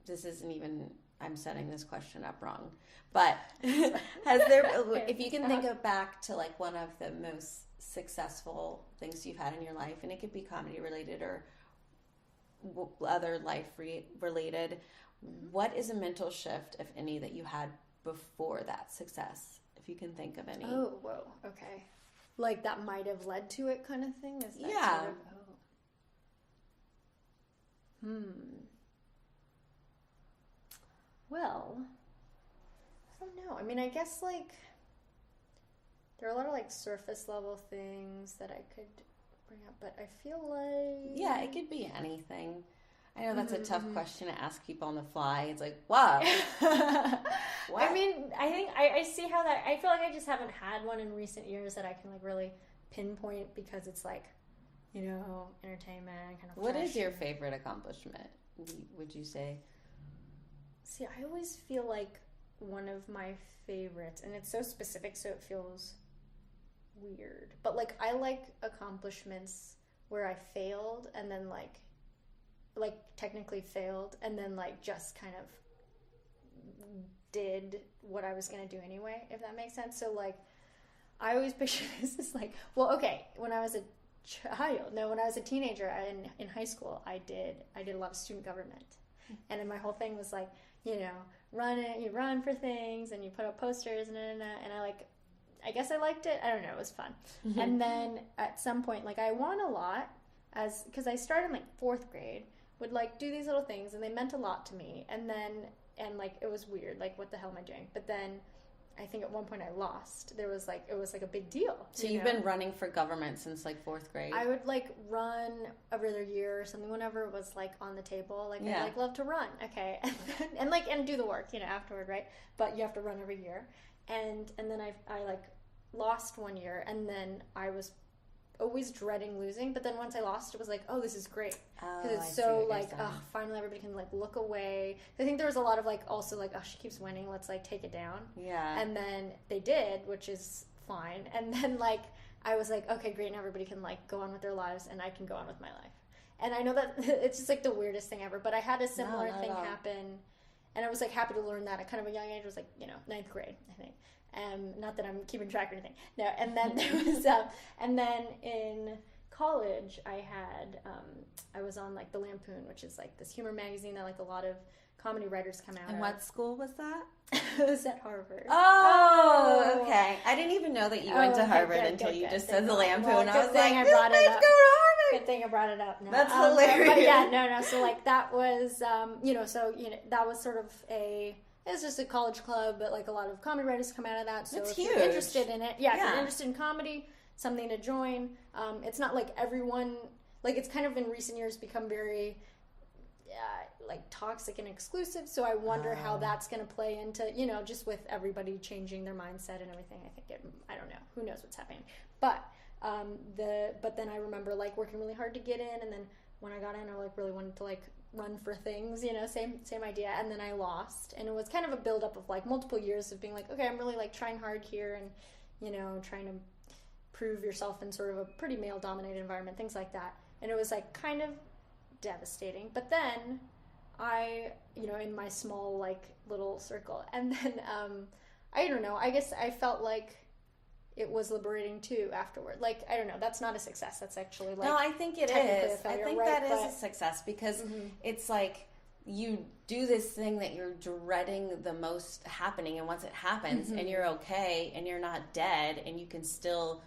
[SPEAKER 4] this isn't even, I'm setting this question up wrong, but has there, if you can think of back to, like, one of the most successful things you've had in your life, and it could be comedy related or other life related, what is a mental shift, if any, that you had before that success, if you can think of any?
[SPEAKER 3] Oh, whoa, okay. Like, that might have led to it, kind of thing? Is that sort of, Well, I don't know. I mean, I guess, like, there are a lot of, like, surface level things that I could bring up, but I feel like...
[SPEAKER 4] Yeah, it could be anything. I know that's a tough question to ask people on the fly. It's like, wow.
[SPEAKER 3] What? I mean, I think I see how that... I feel like I just haven't had one in recent years that I can, like, really pinpoint because it's, like, you know, entertainment, kind of...
[SPEAKER 4] What is your favorite accomplishment, would you say?
[SPEAKER 3] See, I always feel like one of my favorites, and it's so specific, so it feels weird, but, like, I like accomplishments where I failed and then, like technically failed and then, like, just kind of did what I was going to do anyway, if that makes sense. So, like, I always picture this as like, well, okay, when I was a teenager in high school, I did a lot of student government. And then my whole thing was like, you run for things and you put up posters and I guess I liked it. I don't know, it was fun. And then at some point, like, I won a lot because I started in like 4th grade, would like do these little things and they meant a lot to me. And like, it was weird, like, what the hell am I doing? But then I think at one point I lost. It was like a big deal.
[SPEAKER 4] So you've been running for government since like 4th grade?
[SPEAKER 3] I would like run every other year or something whenever it was like on the table. Like, I'd like love to run. Okay. and do the work, afterward, right? But you have to run every year. And then I like lost one year, and then I was always dreading losing. But then once I lost, it was like, oh, this is great. Because it's so like, oh, finally everybody can like look away. I think there was a lot of like, also like, oh, she keeps winning, let's like take it down.
[SPEAKER 4] Yeah.
[SPEAKER 3] And then they did, which is fine. And then like, I was like, okay, great, now everybody can like go on with their lives and I can go on with my life. And I know that it's just like the weirdest thing ever, but I had a similar thing happen, and I was like happy to learn that at kind of a young age. It was like, 9th grade, I think. Not that I'm keeping track or anything. No, and then there was, and then in college, I was on like the Lampoon, which is like this humor magazine that like a lot of comedy writers come out.
[SPEAKER 4] And what school was that?
[SPEAKER 3] It was at Harvard.
[SPEAKER 4] Oh, okay. I didn't even know that you went to Harvard until you just said the Lampoon.
[SPEAKER 3] Well,
[SPEAKER 4] I was like, this bitch go to Harvard.
[SPEAKER 3] Good thing I brought it up. No.
[SPEAKER 4] That's hilarious.
[SPEAKER 3] But yeah, no. So like that was, that was sort of it's just a college club, but like a lot of comedy writers come out of that. So
[SPEAKER 4] it's
[SPEAKER 3] if
[SPEAKER 4] huge.
[SPEAKER 3] You're interested in it, if you're interested in comedy, something to join. It's not like everyone, like it's kind of in recent years become very like toxic and exclusive. So I wonder how that's going to play into, just with everybody changing their mindset and everything. I don't know. Who knows what's happening? But but then I remember like working really hard to get in, and then when I got in, I like really wanted to like run for things, same idea. And then I lost, and it was kind of a buildup of like multiple years of being like, okay, I'm really like trying hard here, and trying to prove yourself in sort of a pretty male dominated environment, things like that. And it was like kind of devastating. But then I, in my small like little circle, and then I don't know, I guess I felt like it was liberating too afterward. Like, I don't know, that's not a success. That's actually like,
[SPEAKER 4] no, I think it is. I think that is a success, because it's like you do this thing that you're dreading the most happening, and once it happens and you're okay and you're not dead and you can still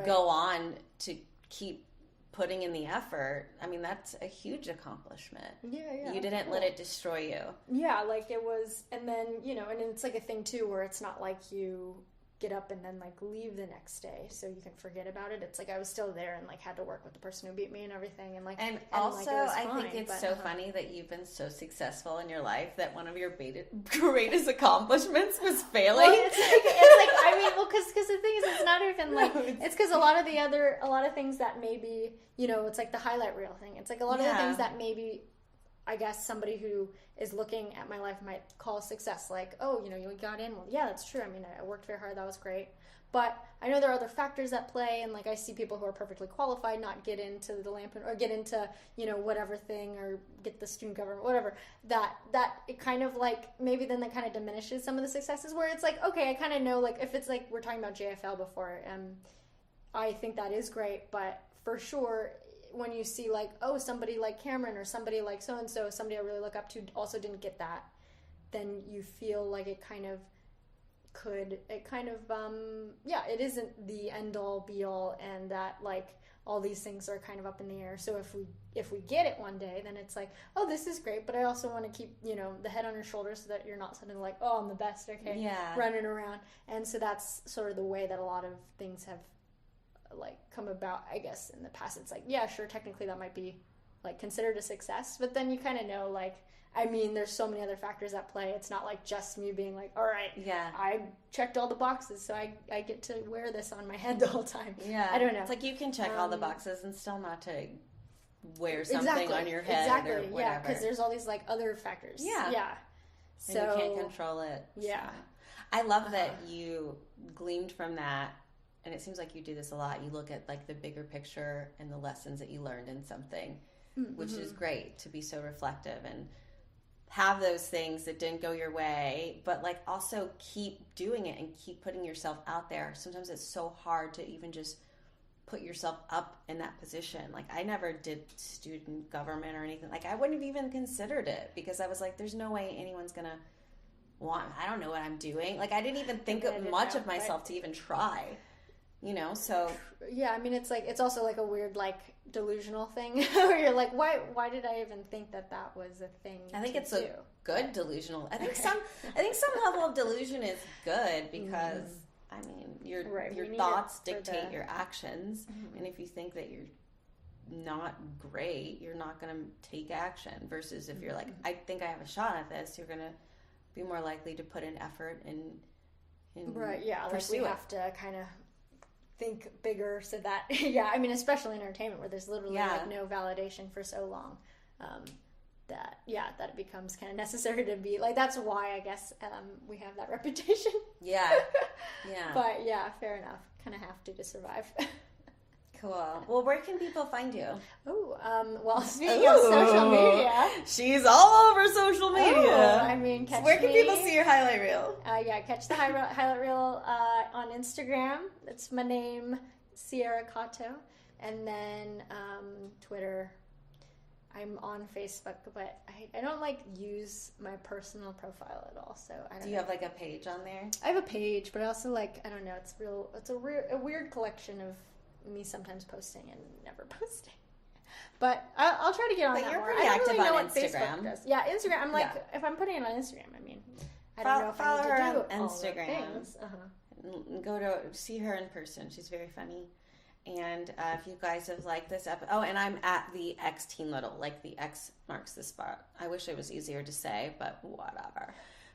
[SPEAKER 4] go on to keep putting in the effort, I mean, that's a huge accomplishment.
[SPEAKER 3] Yeah.
[SPEAKER 4] You didn't let it destroy you.
[SPEAKER 3] Yeah, like it was, and then, and it's like a thing too where it's not like you get up and then like leave the next day so you can forget about it. It's like I was still there and like had to work with the person who beat me and everything, and like, and
[SPEAKER 4] also
[SPEAKER 3] like,
[SPEAKER 4] I think it's so funny that you've been so successful in your life that one of your greatest accomplishments was failing.
[SPEAKER 3] Well, it's like I mean, well, because the thing is, it's not even like it's because a lot of things that maybe it's like the highlight reel thing. It's like a lot of the things that maybe I guess somebody who is looking at my life might call success, like, oh, you got in. Well, yeah, that's true. I mean, I worked very hard. That was great. But I know there are other factors at play, and like I see people who are perfectly qualified not get into the Lampoon or get into whatever thing or get the student government, whatever. That it kind of like maybe then that kind of diminishes some of the successes. Where it's like, okay, I kind of know, like if it's like we're talking about JFL before, I think that is great, but for sure, when you see like, oh, somebody like Cameron or somebody like so-and-so, somebody I really look up to also didn't get that, then you feel like it it isn't the end all be all, and that like all these things are kind of up in the air. So if we get it one day, then it's like, oh, this is great, but I also want to keep, the head on your shoulders so that you're not suddenly like, oh, I'm the best, okay, running around. And so that's sort of the way that a lot of things have like come about, I guess. In the past, it's like, yeah, sure, technically that might be like considered a success, but then you kind of know, like, I mean, there's so many other factors at play. It's not like just me being like, all right, I checked all the boxes, so I get to wear this on my head the whole time. I don't know,
[SPEAKER 4] it's like you can check all the boxes and still not to wear something on your head or whatever.
[SPEAKER 3] Because there's all these like other factors.
[SPEAKER 4] So and you can't control it. So. I love that you gleaned from that. And it seems like you do this a lot. You look at like the bigger picture and the lessons that you learned in something, which is great to be so reflective. And have those things that didn't go your way, but like also keep doing it and keep putting yourself out there. Sometimes it's so hard to even just put yourself up in that position. Like I never did student government or anything. Like I wouldn't have even considered it because I was like, there's no way anyone's gonna I don't know what I'm doing. Like I didn't even think much of myself to even try, you know? So
[SPEAKER 3] yeah, I mean, it's like, it's also like a weird, like delusional thing where you're like, why did I even think that was a thing?
[SPEAKER 4] I think it's a good delusional. I think some level of delusion is good because I mean, your thoughts dictate your actions. And if you think that you're not great, you're not going to take action versus if you're like, I think I have a shot at this, you're going to be more likely to put in effort and
[SPEAKER 3] right, yeah,
[SPEAKER 4] pursue
[SPEAKER 3] like we have to kind of think bigger so that yeah, I mean, especially in entertainment where there's literally like no validation for so long, that it becomes kind of necessary to be like, that's why I guess we have that reputation. Yeah But yeah, fair enough, kind of have to survive.
[SPEAKER 4] Cool. Well, where can people find you?
[SPEAKER 3] Well, speaking of social media,
[SPEAKER 4] she's all over social media.
[SPEAKER 3] I mean,
[SPEAKER 4] where can people see your highlight reel?
[SPEAKER 3] Catch the highlight reel on Instagram. It's my name, Sierra Katow, and then Twitter. I'm on Facebook, but I don't like use my personal profile at all. So I don't.
[SPEAKER 4] Do you have like a page on there?
[SPEAKER 3] I have a page, but I also like, I don't know. It's a weird collection of me sometimes posting and never posting. But I'll try to get on that more.
[SPEAKER 4] You're pretty active
[SPEAKER 3] really know
[SPEAKER 4] on
[SPEAKER 3] what
[SPEAKER 4] Instagram.
[SPEAKER 3] Facebook does. Yeah, Instagram. I'm like, if I'm putting it on Instagram, I mean, I don't know if I need to do
[SPEAKER 4] on Instagram.
[SPEAKER 3] All the things.
[SPEAKER 4] Go to see her in person. She's very funny. And if you guys have liked this episode, and I'm at the X Teen Little, like the X marks the spot. I wish it was easier to say, but whatever.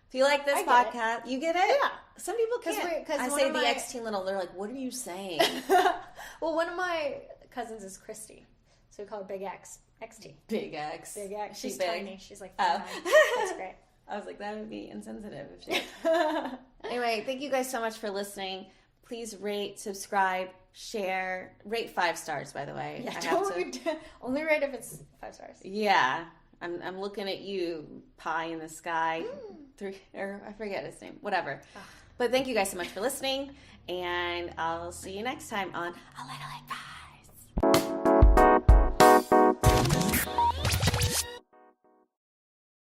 [SPEAKER 4] If you like this podcast, you get it?
[SPEAKER 3] Yeah.
[SPEAKER 4] Some people can't. I say the X Teen Little, they're like, what are you saying?
[SPEAKER 3] Well, one of my cousins is Christy, so we call her Big X, XT.
[SPEAKER 4] Big X.
[SPEAKER 3] Big X. She's
[SPEAKER 4] big?
[SPEAKER 3] tiny. She's like 5'9". That's great.
[SPEAKER 4] I was like, that would be insensitive if she. Anyway, thank you guys so much for listening. Please rate, subscribe, share, rate 5 stars. By the way,
[SPEAKER 3] yeah, only rate if it's 5 stars.
[SPEAKER 4] Yeah, I'm looking at you, Pie in the Sky. 3, or I forget his name. Whatever. But thank you guys so much for listening, and I'll see you next time on A Little Advice.